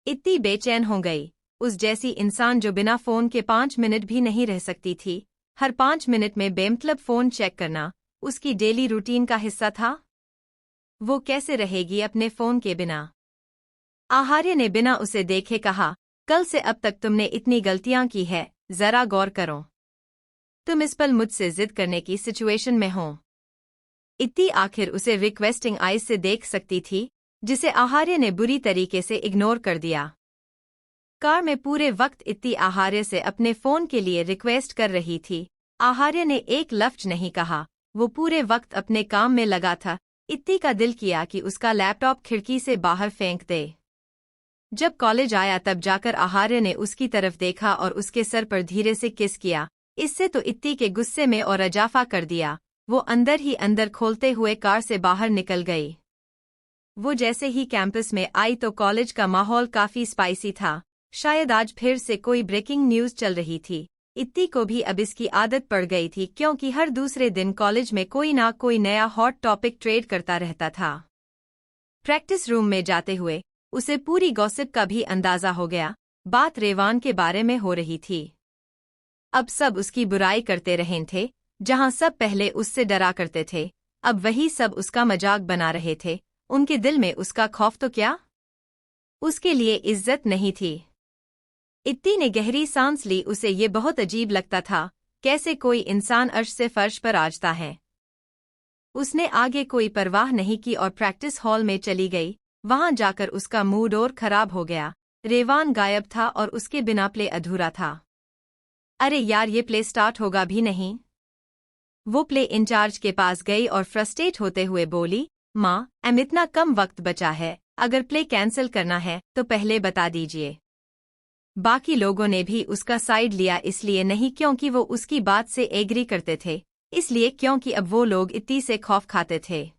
इत्ती बेचैन हो गई, उस जैसी इंसान जो बिना फोन के 5 मिनट भी नहीं रह सकती थी। हर 5 मिनट में बेमतलब फोन चेक करना उसकी डेली रूटीन का हिस्सा था। वो कैसे रहेगी अपने फोन के बिना? आहार्य ने बिना उसे देखे कहा, कल से अब तक तुमने इतनी गलतियां की है, जरा गौर करो। तुम इस पल मुझसे जिद करने की सिचुएशन में हो। इत्ती आखिर उसे रिक्वेस्टिंग आइज से देख सकती थी, जिसे आहार्य ने बुरी तरीके से इग्नोर कर दिया। कार में पूरे वक्त इत्ती आहार्य से अपने फोन के लिए रिक्वेस्ट कर रही थी। आहार्य ने एक लफ्ज नहीं कहा, वो पूरे वक्त अपने काम में लगा था। इत्ती का दिल किया कि उसका लैपटॉप खिड़की से बाहर फेंक दे। जब कॉलेज आया तब जाकर आहार्य ने उसकी तरफ देखा और उसके सर पर धीरे से किस किया। इससे तो इत्ती के गुस्से में और इजाफा कर दिया। वो अंदर ही अंदर खोलते हुए कार से बाहर निकल गई। वो जैसे ही कैंपस में आई तो कॉलेज का माहौल काफी स्पाइसी था। शायद आज फिर से कोई ब्रेकिंग न्यूज चल रही थी। इत्ती को भी अब इसकी आदत पड़ गई थी, क्योंकि हर दूसरे दिन कॉलेज में कोई ना कोई नया हॉट टॉपिक ट्रेड करता रहता था। प्रैक्टिस रूम में जाते हुए उसे पूरी गॉसिप का भी अंदाजा हो गया। बात रेवान के बारे में हो रही थी। अब सब उसकी बुराई करते रहे थे। जहां सब पहले उससे डरा करते थे, अब वही सब उसका मजाक बना रहे थे। उनके दिल में उसका खौफ तो क्या, उसके लिए इज्जत नहीं थी। इत्ती ने गहरी सांस ली। उसे ये बहुत अजीब लगता था, कैसे कोई इंसान अर्श से फर्श पर आजता है। उसने आगे कोई परवाह नहीं की और प्रैक्टिस हॉल में चली गई। वहां जाकर उसका मूड और खराब हो गया। रेवान गायब था और उसके बिना प्ले अधूरा था। अरे यार, ये प्ले स्टार्ट होगा भी नहीं। वो प्ले इंचार्ज के पास गई और फ्रस्ट्रेट होते हुए बोली, माँ, इतना कम वक्त बचा है, अगर प्ले कैंसिल करना है तो पहले बता दीजिए। बाकी लोगों ने भी उसका साइड लिया, इसलिए नहीं क्योंकि वो उसकी बात से एग्री करते थे, इसलिए क्योंकि अब वो लोग इत्ती से खौफ खाते थे।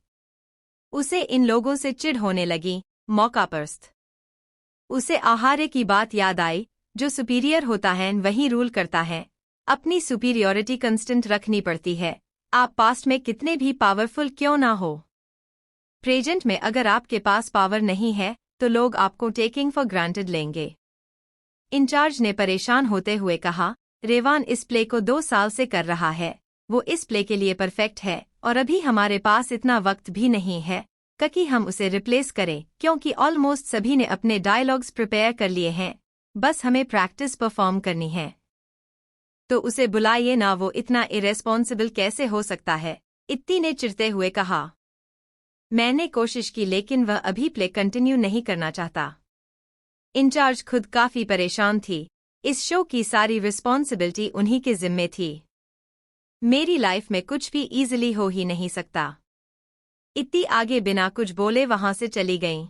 उसे इन लोगों से चिढ़ होने लगी। मौकापरस्त। उसे आहार्य की बात याद आई, जो सुपीरियर होता है वही रूल करता है। अपनी सुपीरियॉरिटी कंस्टेंट रखनी पड़ती है, आप पास्ट में कितने भी पावरफुल क्यों ना हो। प्रेजेंट में अगर आपके पास पावर नहीं है तो लोग आपको टेकिंग फॉर ग्रांटेड लेंगे। इंचार्ज ने परेशान होते हुए कहा, रेवान इस प्ले को 2 साल से कर रहा है। वो इस प्ले के लिए परफेक्ट है और अभी हमारे पास इतना वक्त भी नहीं है कि हम उसे रिप्लेस करें, क्योंकि ऑलमोस्ट सभी ने अपने डायलॉग्स प्रिपेयर कर लिए हैं। बस हमें प्रैक्टिस परफॉर्म करनी है। तो उसे बुलाइए ना, वो इतना इरेस्पॉन्सिबल कैसे हो सकता है? इत्ती ने चिढ़ते हुए कहा। मैंने कोशिश की लेकिन वह अभी प्ले कंटिन्यू नहीं करना चाहता। इंचार्ज खुद काफी परेशान थी। इस शो की सारी रिस्पॉन्सिबिलिटी उन्हीं के जिम्मे थी। मेरी लाइफ में कुछ भी इजीली हो ही नहीं सकता। इत्ती आगे बिना कुछ बोले वहां से चली गईं।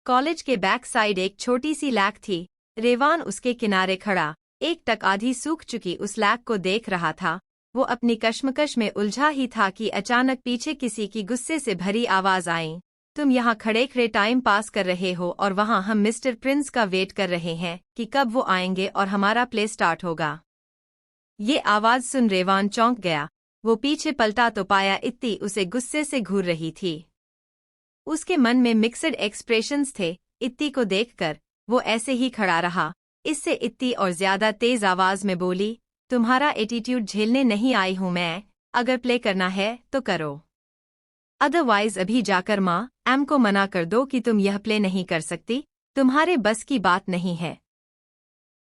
कॉलेज के बैक साइड एक छोटी सी लैक थी। रेवान उसके किनारे खड़ा एक टक आधी सूख चुकी उस लैक को देख रहा था। वो अपनी कश्मकश में उलझा ही था कि अचानक पीछे किसी की गुस्से से भरी आवाज आई। तुम यहाँ खड़े खड़े टाइम पास कर रहे हो और वहाँ हम मिस्टर प्रिंस का वेट कर रहे हैं कि कब वो आएंगे और हमारा प्ले स्टार्ट होगा। ये आवाज सुन रेवान चौंक गया। वो पीछे पलटा तो पाया इत्ती उसे गुस्से से घूर रही थी। उसके मन में मिक्सड एक्सप्रेशंस थे। इत्ती को देखकर वो ऐसे ही खड़ा रहा। इससे इत्ती और ज्यादा तेज आवाज में बोली, तुम्हारा एटीट्यूड झेलने नहीं आई हूं मैं। अगर प्ले करना है तो करो, अदरवाइज अभी जाकर माँ एम को मना कर दो कि तुम यह प्ले नहीं कर सकती। तुम्हारे बस की बात नहीं है।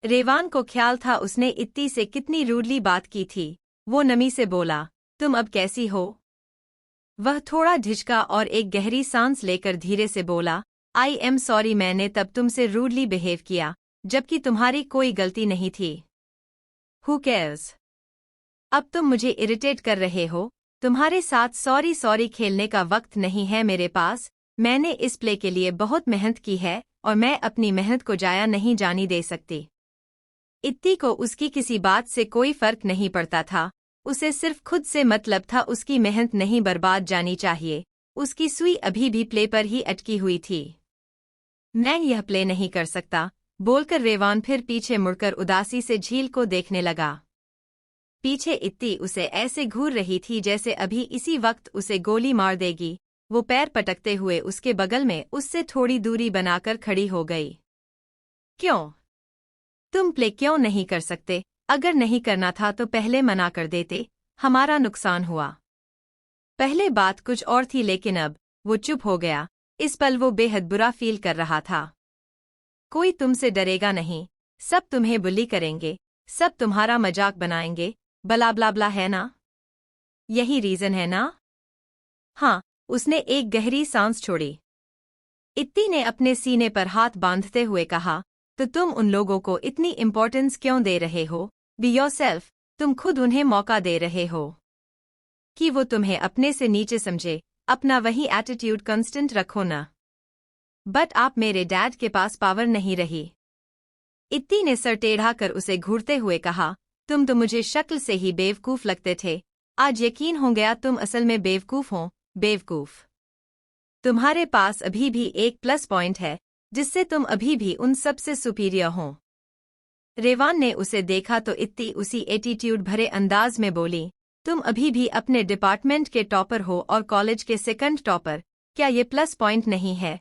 रेवान को ख्याल था उसने इत्ती से कितनी रूडली बात की थी। वो नमी से बोला, तुम अब कैसी हो? वह थोड़ा झिझका और एक गहरी सांस लेकर धीरे से बोला, आई एम सॉरी, मैंने तब तुमसे रूडली बिहेव किया जबकि तुम्हारी कोई गलती नहीं थी। Who cares? अब तुम मुझे इरिटेट कर रहे हो। तुम्हारे साथ सॉरी सॉरी खेलने का वक्त नहीं है मेरे पास। मैंने इस प्ले के लिए बहुत मेहनत की है और मैं अपनी मेहनत को जाया नहीं जाने दे सकती। इत्ती को उसकी किसी बात से कोई फर्क नहीं पड़ता था। उसे सिर्फ खुद से मतलब था। उसकी मेहनत नहीं बर्बाद जानी चाहिए। उसकी सुई अभी भी प्ले पर ही अटकी हुई थी। मैं यह प्ले नहीं कर सकता, बोलकर रेवान फिर पीछे मुड़कर उदासी से झील को देखने लगा। पीछे इत्ती उसे ऐसे घूर रही थी जैसे अभी इसी वक्त उसे गोली मार देगी। वो पैर पटकते हुए उसके बगल में उससे थोड़ी दूरी बनाकर खड़ी हो गई। क्यों? तुम प्ले क्यों नहीं कर सकते? अगर नहीं करना था तो पहले मना कर देते, हमारा नुकसान हुआ। पहले बात कुछ और थी लेकिन अब वो चुप हो गया। इस पल वो बेहद बुरा फील कर रहा था। कोई तुमसे डरेगा नहीं, सब तुम्हें बुली करेंगे, सब तुम्हारा मजाक बनाएंगे, बला ब्ला ब्ला, है ना? यही रीजन है ना? हाँ, उसने एक गहरी सांस छोड़ी। इत्ती ने अपने सीने पर हाथ बांधते हुए कहा, तो तुम उन लोगों को इतनी इम्पोर्टेंस क्यों दे रहे हो? Be yourself. तुम खुद उन्हें मौका दे रहे हो कि वो तुम्हें अपने से नीचे समझे। अपना वही एटीट्यूड कांस्टेंट रखो ना। बट आप मेरे डैड के पास पावर नहीं रही। इत्ती ने सर टेढ़ा कर उसे घूरते हुए कहा, तुम तो मुझे शक्ल से ही बेवकूफ लगते थे। आज यकीन हो गया तुम असल में बेवकूफ हो। बेवकूफ। तुम्हारे पास अभी भी एक प्लस पॉइंट है जिससे तुम अभी भी उन सबसे सुपीरियर हो। रेवान ने उसे देखा तो इत्ती उसी एटीट्यूड भरे अंदाज में बोली, तुम अभी भी अपने डिपार्टमेंट के टॉपर हो और कॉलेज के सेकंड टॉपर। क्या ये प्लस पॉइंट नहीं है?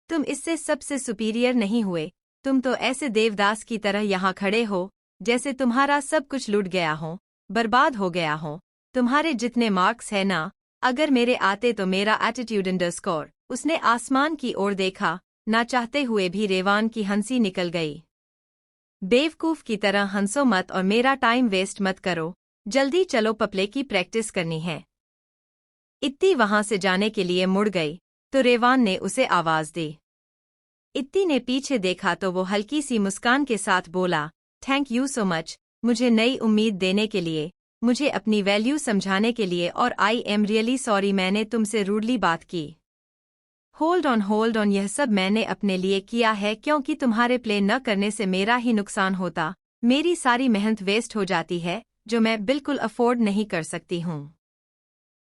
तुम इससे सबसे सुपीरियर नहीं हुए। तुम तो ऐसे देवदास की तरह यहाँ खड़े हो जैसे तुम्हारा सब कुछ लूट गया हो, बर्बाद हो गया हो। तुम्हारे जितने मार्क्स है ना, अगर मेरे आते तो मेरा एटीट्यूड अंडरस्कोर। उसने आसमान की ओर देखा। ना चाहते हुए भी रेवान की हंसी निकल गई। बेवकूफ की तरह हंसो मत और मेरा टाइम वेस्ट मत करो। जल्दी चलो, पप्ले की प्रैक्टिस करनी है। इत्ती वहां से जाने के लिए मुड़ गई तो रेवान ने उसे आवाज दी। इत्ती ने पीछे देखा तो वो हल्की सी मुस्कान के साथ बोला, थैंक यू सो मच, मुझे नई उम्मीद देने के लिए, मुझे अपनी वैल्यू समझाने के लिए, और आई एम रियली सॉरी मैंने तुमसे रूडली बात की। होल्ड ऑन, यह सब मैंने अपने लिए किया है क्योंकि तुम्हारे प्ले न करने से मेरा ही नुकसान होता। मेरी सारी मेहनत वेस्ट हो जाती है जो मैं बिल्कुल अफोर्ड नहीं कर सकती हूँ।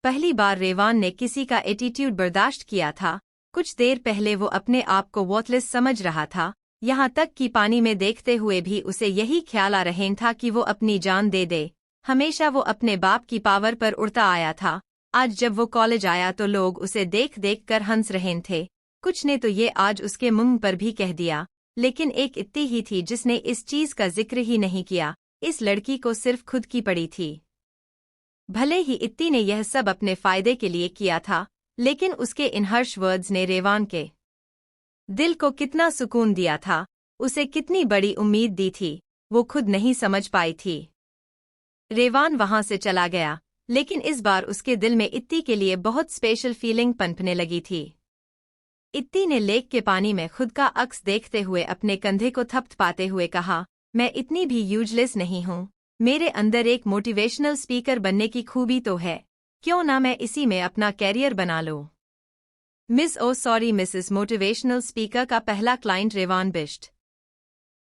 पहली बार रेवान ने किसी का एटीट्यूड बर्दाश्त किया था। कुछ देर पहले वो अपने आप को वर्थलेस समझ रहा था, यहाँ तक कि पानी में देखते हुए भी उसे यही ख्याल आ रहा था कि वो अपनी जान दे दे। हमेशा वो अपने बाप की पावर पर उड़ता आया था। आज जब वो कॉलेज आया तो लोग उसे देख देख कर हंस रहे थे। कुछ ने तो ये आज उसके मुंह पर भी कह दिया, लेकिन एक इत्ती ही थी जिसने इस चीज का जिक्र ही नहीं किया। इस लड़की को सिर्फ खुद की पड़ी थी। भले ही इत्ती ने यह सब अपने फायदे के लिए किया था, लेकिन उसके इन हर्ष वर्ड्स ने रेवान के दिल को कितना सुकून दिया था, उसे कितनी बड़ी उम्मीद दी थी, वो खुद नहीं समझ पाई थी। रेवान वहां से चला गया, लेकिन इस बार उसके दिल में इत्ती के लिए बहुत स्पेशल फीलिंग पनपने लगी थी। इत्ती ने लेक के पानी में खुद का अक्स देखते हुए अपने कंधे को थपथपाते हुए कहा, मैं इतनी भी यूजलेस नहीं हूँ। मेरे अंदर एक मोटिवेशनल स्पीकर बनने की खूबी तो है, क्यों ना मैं इसी में अपना कैरियर बना लूं। Miss oh sorry Mrs motivational speaker का पहला client Revan Bisht.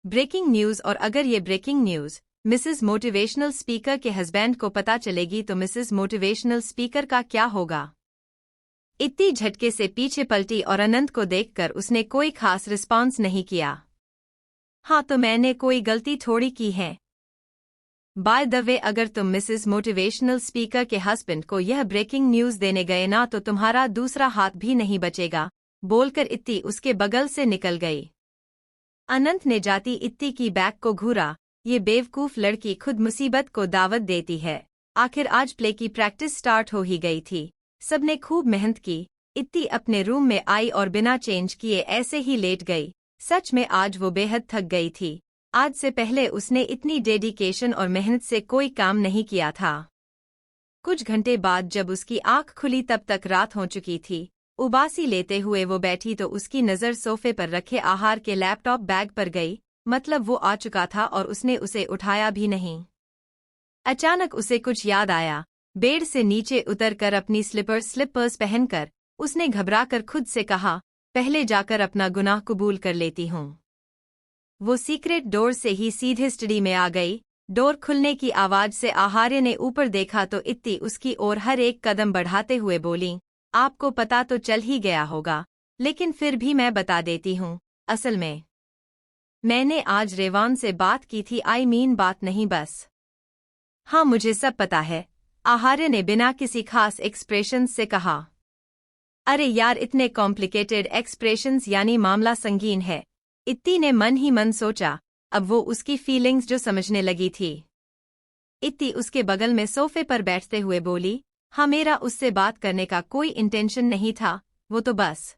Breaking news. और अगर ये breaking news Mrs motivational speaker के हस्बैंड को पता चलेगी तो मिसेस मोटिवेशनल स्पीकर का क्या होगा। इत्ती झटके से पीछे पलटी और अनंत को देखकर उसने कोई खास रिस्पॉन्स नहीं किया। हाँ, तो मैंने कोई गलती थोड़ी की है। बाय द वे, अगर तुम मिसेस मोटिवेशनल स्पीकर के हस्बैंड को यह ब्रेकिंग न्यूज देने गए ना तो तुम्हारा दूसरा हाथ भी नहीं बचेगा, बोलकर इत्ती उसके बगल से निकल गई। अनंत ने जाती इत्ती की बैग को घूरा। ये बेवकूफ लड़की खुद मुसीबत को दावत देती है। आखिर आज प्ले की प्रैक्टिस स्टार्ट हो ही गई थी। सबने खूब मेहनत की। इत्ती अपने रूम में आई और बिना चेंज किए ऐसे ही लेट गई। सच में आज वो बेहद थक गई थी। आज से पहले उसने इतनी डेडिकेशन और मेहनत से कोई काम नहीं किया था। कुछ घंटे बाद जब उसकी आंख खुली तब तक रात हो चुकी थी। उबासी लेते हुए वो बैठी तो उसकी नज़र सोफे पर रखे आहार के लैपटॉप बैग पर गई। मतलब वो आ चुका था और उसने उसे उठाया भी नहीं। अचानक उसे कुछ याद आया। बेड से नीचे उतरकर अपनी स्लिपर्स पहनकर उसने घबराकर खुद से कहा, पहले जाकर अपना गुनाह कबूल कर लेती हूँ। वो सीक्रेट डोर से ही सीधे स्टडी में आ गई। डोर खुलने की आवाज से आहार्य ने ऊपर देखा तो इत्ती उसकी ओर हर एक कदम बढ़ाते हुए बोली, आपको पता तो चल ही गया होगा, लेकिन फिर भी मैं बता देती हूँ। असल में मैंने आज रेवान से बात की थी। आई मीन बात नहीं, बस। हाँ, मुझे सब पता है, आहार्य ने बिना किसी खास एक्सप्रेशंस से कहा। अरे यार, इतने कॉम्प्लिकेटेड एक्सप्रेशंस यानी मामला संगीन है, इत्ती ने मन ही मन सोचा। अब वो उसकी फीलिंग्स जो समझने लगी थी। इत्ती उसके बगल में सोफे पर बैठते हुए बोली, हाँ, मेरा उससे बात करने का कोई इंटेंशन नहीं था, वो तो बस।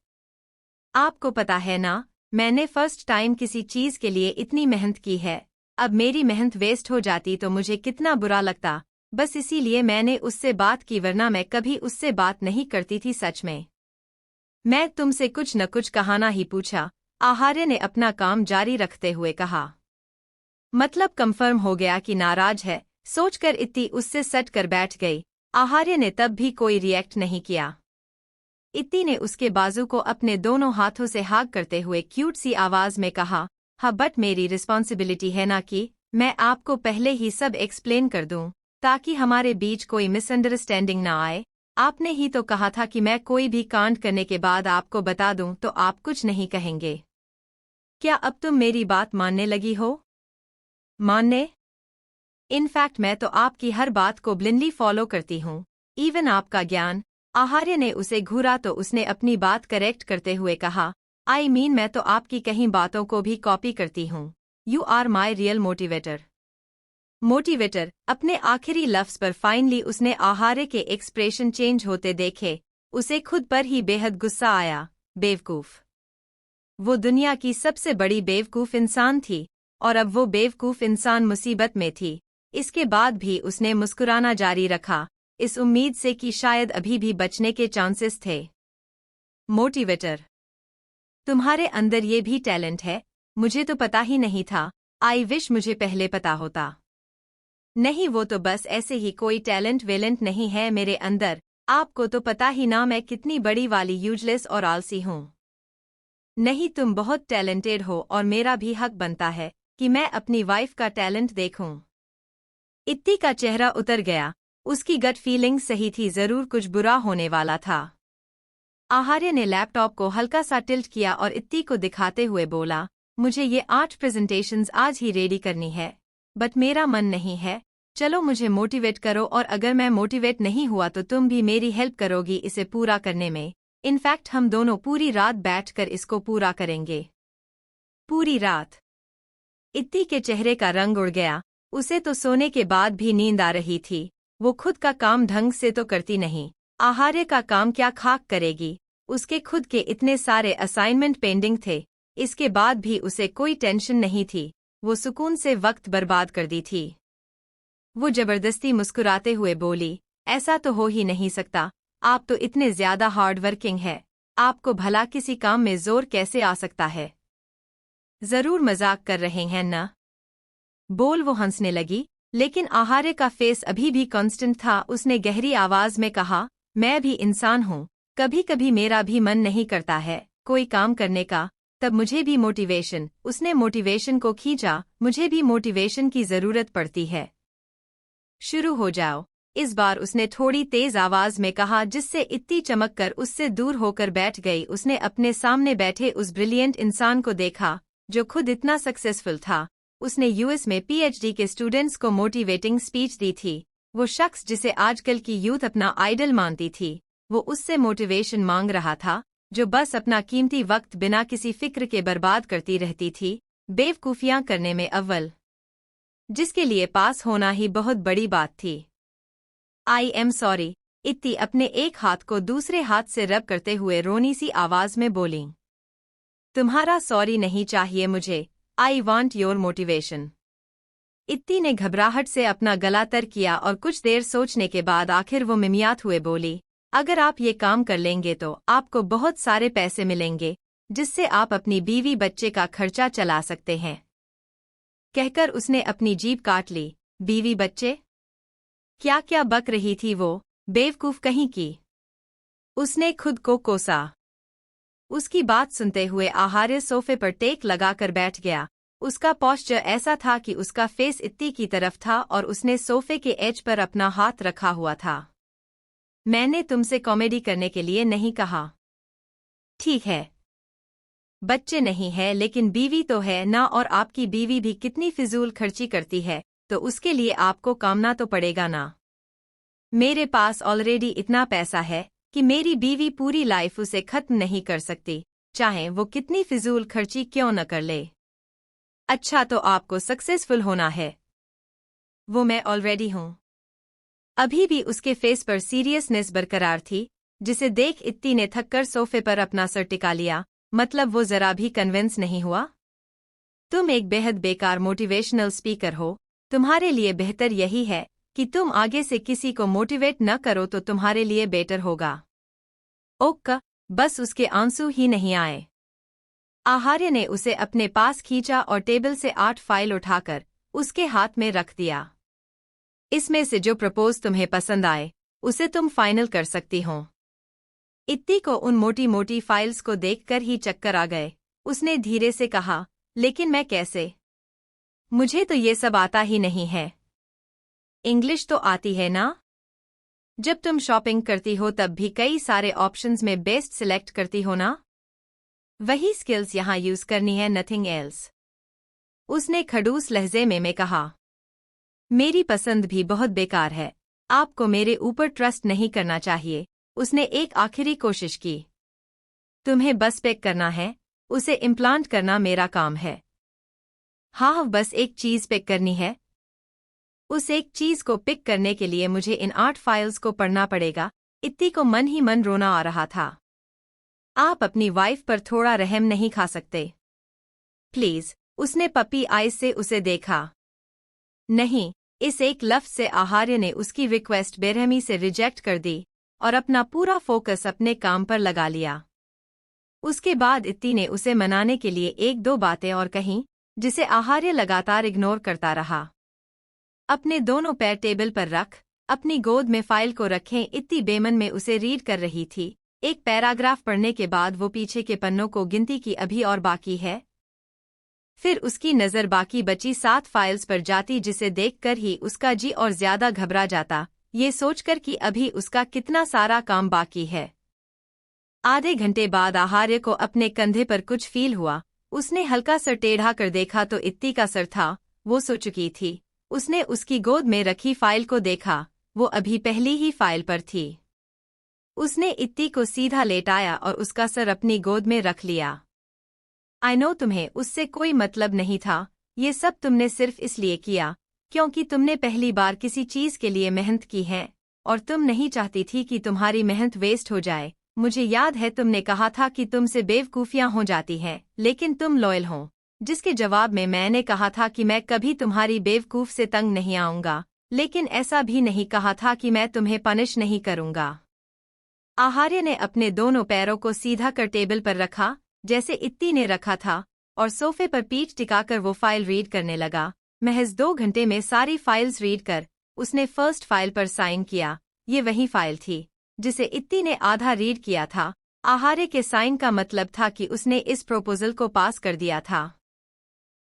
आपको पता है ना, मैंने फर्स्ट टाइम किसी चीज के लिए इतनी मेहनत की है। अब मेरी मेहनत वेस्ट हो जाती तो मुझे कितना बुरा लगता। बस इसीलिए मैंने उससे बात की, वरना मैं कभी उससे बात नहीं करती थी। सच में मैं तुमसे कुछ न कुछ कहाना ही पूछा, आहार्य ने अपना काम जारी रखते हुए कहा। मतलब कंफर्म हो गया कि नाराज है, सोचकर इत्ती उससे सट कर बैठ गई। आहार्य ने तब भी कोई रिएक्ट नहीं किया। इत्ती ने उसके बाजू को अपने दोनों हाथों से हाग करते हुए क्यूट सी आवाज में कहा, हाँ, बट मेरी रिस्पॉन्सिबिलिटी है ना कि मैं आपको पहले ही सब एक्सप्लेन कर दूं, ताकि हमारे बीच कोई मिसअंडरस्टैंडिंग ना आए। आपने ही तो कहा था कि मैं कोई भी कांड करने के बाद आपको बता दूं तो आप कुछ नहीं कहेंगे। क्या अब तुम मेरी बात मानने लगी हो? मानने? इनफैक्ट मैं तो आपकी हर बात को ब्लिंडली फॉलो करती हूँ, इवन आपका ज्ञान। आहार्य ने उसे घूरा तो उसने अपनी बात करेक्ट करते हुए कहा, आई मीन मैं तो आपकी कहीं बातों को भी कॉपी करती हूँ। You are my real motivator. Motivator? अपने आखिरी लफ्ज पर फाइनली उसने आहार्य के एक्सप्रेशन चेंज होते देखे। उसे खुद पर ही बेहद गुस्सा आया। बेवकूफ। वो दुनिया की सबसे बड़ी बेवकूफ इंसान थी, और अब वो बेवकूफ इंसान मुसीबत में थी। इसके बाद भी उसने मुस्कुराना जारी रखा, इस उम्मीद से कि शायद अभी भी बचने के चांसेस थे। मोटिवेटर, तुम्हारे अंदर ये भी टैलेंट है, मुझे तो पता ही नहीं था। आई विश मुझे पहले पता होता। नहीं, वो तो बस ऐसे ही कोई टैलेंट वेलेंट नहीं है मेरे अंदर। आपको तो पता ही ना मैं कितनी बड़ी वाली यूजलेस और आलसी हूँ। नहीं, तुम बहुत टैलेंटेड हो और मेरा भी हक बनता है कि मैं अपनी वाइफ का टैलेंट देखूं। इत्ती का चेहरा उतर गया। उसकी गट फीलिंग सही थी, जरूर कुछ बुरा होने वाला था। आहार्य ने लैपटॉप को हल्का सा टिल्ट किया और इत्ती को दिखाते हुए बोला, मुझे ये 8 प्रेजेंटेशंस आज ही रेडी करनी है, बट मेरा मन नहीं है। चलो मुझे मोटिवेट करो, और अगर मैं मोटिवेट नहीं हुआ तो तुम भी मेरी हेल्प करोगी इसे पूरा करने में। इनफैक्ट हम दोनों पूरी रात बैठकर इसको पूरा करेंगे। पूरी रात इत्ती के चेहरे का रंग उड़ गया। उसे तो सोने के बाद भी नींद आ रही थी। वो खुद का काम ढंग से तो करती नहीं, आहार्य का काम क्या खाक करेगी। उसके खुद के इतने सारे असाइनमेंट पेंडिंग थे, इसके बाद भी उसे कोई टेंशन नहीं थी। वो सुकून से वक्त बर्बाद कर दी थी। वो जबरदस्ती मुस्कुराते हुए बोली, ऐसा तो हो ही नहीं सकता, आप तो इतने ज्यादा हार्ड वर्किंग है, आपको भला किसी काम में जोर कैसे आ सकता है। जरूर मजाक कर रहे हैं ना। बोल वो हंसने लगी, लेकिन आहार्य का फेस अभी भी कांस्टेंट था। उसने गहरी आवाज में कहा, मैं भी इंसान हूँ, कभी कभी मेरा भी मन नहीं करता है कोई काम करने का, तब मुझे भी मोटिवेशन। उसने मोटिवेशन को खींचा, मुझे भी मोटिवेशन की जरूरत पड़ती है। शुरू हो जाओ। इस बार उसने थोड़ी तेज आवाज में कहा, जिससे इत्ती चमक कर उससे दूर होकर बैठ गई। उसने अपने सामने बैठे उस ब्रिलियंट इंसान को देखा जो खुद इतना सक्सेसफुल था। उसने यूएस में पीएचडी के स्टूडेंट्स को मोटिवेटिंग स्पीच दी थी। वो शख्स जिसे आजकल की यूथ अपना आइडल मानती थी, वो उससे मोटिवेशन मांग रहा था, जो बस अपना कीमती वक्त बिना किसी फिक्र के बर्बाद करती रहती थी, बेवकूफियां करने में अव्वल, जिसके लिए पास होना ही बहुत बड़ी बात थी। आई एम सॉरी, इत्ती अपने एक हाथ को दूसरे हाथ से रब करते हुए रोनी सी आवाज में बोली। तुम्हारा सॉरी नहीं चाहिए मुझे, आई वॉन्ट योर मोटिवेशन। इत्ती ने घबराहट से अपना गला तर किया और कुछ देर सोचने के बाद आखिर वो मिमियात हुए बोली, अगर आप ये काम कर लेंगे तो आपको बहुत सारे पैसे मिलेंगे, जिससे आप अपनी बीवी बच्चे का खर्चा चला सकते हैं। कहकर उसने अपनी जीभ काट ली। बीवी बच्चे? क्या क्या बक रही थी वो, बेवकूफ कहीं की। उसने खुद को कोसा। उसकी बात सुनते हुए आहार्य सोफे पर टेक लगाकर बैठ गया। उसका पोस्चर ऐसा था कि उसका फेस इत्ती की तरफ था और उसने सोफे के एज पर अपना हाथ रखा हुआ था। मैंने तुमसे कॉमेडी करने के लिए नहीं कहा। ठीक है, बच्चे नहीं है लेकिन बीवी तो है ना, और आपकी बीवी भी कितनी फिजूल खर्ची करती है, तो उसके लिए आपको कामना तो पड़ेगा ना। मेरे पास ऑलरेडी इतना पैसा है कि मेरी बीवी पूरी लाइफ उसे खत्म नहीं कर सकती, चाहे वो कितनी फिजूल खर्ची क्यों न कर ले। अच्छा, तो आपको सक्सेसफुल होना है। वो मैं ऑलरेडी हूं। अभी भी उसके फेस पर सीरियसनेस बरकरार थी, जिसे देख इत्ती ने थककर सोफे पर अपना सर टिका लिया। मतलब वो जरा भी कन्विंस नहीं हुआ। तुम एक बेहद बेकार मोटिवेशनल स्पीकर हो। तुम्हारे लिए बेहतर यही है कि तुम आगे से किसी को मोटिवेट न करो, तो तुम्हारे लिए बेटर होगा। ओक्का, बस उसके आंसू ही नहीं आए। आहार्य ने उसे अपने पास खींचा और टेबल से 8 फाइल उठाकर उसके हाथ में रख दिया। इसमें से जो प्रपोज तुम्हें पसंद आए उसे तुम फाइनल कर सकती हो। इत्ती को उन मोटी मोटी फाइल्स को देखकर ही चक्कर आ गए। उसने धीरे से कहा, लेकिन मैं कैसे? मुझे तो ये सब आता ही नहीं है। इंग्लिश तो आती है ना? जब तुम शॉपिंग करती हो तब भी कई सारे ऑप्शंस में बेस्ट सिलेक्ट करती हो ना? वही स्किल्स यहाँ यूज करनी है, नथिंग एल्स। उसने खड़ूस लहजे में कहा। मेरी पसंद भी बहुत बेकार है, आपको मेरे ऊपर ट्रस्ट नहीं करना चाहिए। उसने एक आखिरी कोशिश की। तुम्हें बस पिक करना है, उसे इम्प्लांट करना मेरा काम है। हाँ, बस एक चीज पिक करनी है। उस एक चीज को पिक करने के लिए मुझे इन 8 फाइल्स को पढ़ना पड़ेगा। इत्ती को मन ही मन रोना आ रहा था। आप अपनी वाइफ पर थोड़ा रहम नहीं खा सकते? प्लीज। उसने पपी आइज से उसे देखा। नहीं, इस एक लफ्ज से आहार्य ने उसकी रिक्वेस्ट बेरहमी से रिजेक्ट कर दी और अपना पूरा फोकस अपने काम पर लगा लिया। उसके बाद इत्ती ने उसे मनाने के लिए 1-2 बातें और कहीं, जिसे आहार्य लगातार इग्नोर करता रहा। अपने दोनों पैर टेबल पर रख, अपनी गोद में फाइल को रखें। इत्ती बेमन में उसे रीड कर रही थी। एक पैराग्राफ पढ़ने के बाद वो पीछे के पन्नों को गिनती की, अभी और बाकी है। फिर उसकी नज़र बाकी बची 7 फाइल्स पर जाती, जिसे देखकर ही उसका जी और ज्यादा घबरा जाता, ये सोचकर कि अभी उसका कितना सारा काम बाकी है। आधे घंटे बाद आहार्य को अपने कंधे पर कुछ फील हुआ। उसने हल्का सर टेढ़ा कर देखा तो इत्ती का सर था। वो सो चुकी थी। उसने उसकी गोद में रखी फाइल को देखा, वो अभी पहली ही फाइल पर थी। उसने इत्ती को सीधा लेटाया और उसका सर अपनी गोद में रख लिया। आई नो तुम्हें उससे कोई मतलब नहीं था, ये सब तुमने सिर्फ इसलिए किया क्योंकि तुमने पहली बार किसी चीज के लिए मेहनत की है और तुम नहीं चाहती थी कि तुम्हारी मेहनत वेस्ट हो जाए। मुझे याद है तुमने कहा था कि तुमसे बेवकूफियां हो जाती हैं लेकिन तुम लॉयल हो, जिसके जवाब में मैंने कहा था कि मैं कभी तुम्हारी बेवकूफ से तंग नहीं आऊंगा, लेकिन ऐसा भी नहीं कहा था कि मैं तुम्हें पनिश नहीं करूंगा। आहार्य ने अपने दोनों पैरों को सीधा कर टेबल पर रखा जैसे इत्ती ने रखा था और सोफे पर पीठ टिकाकर वो फाइल रीड करने लगा। महज 2 घंटे में सारी फाइल्स रीड कर उसने फर्स्ट फाइल पर साइन किया। ये वही फाइल थी जिसे इत्ती ने आधा रीड किया था। आहार्य के साइन का मतलब था कि उसने इस प्रपोजल को पास कर दिया था।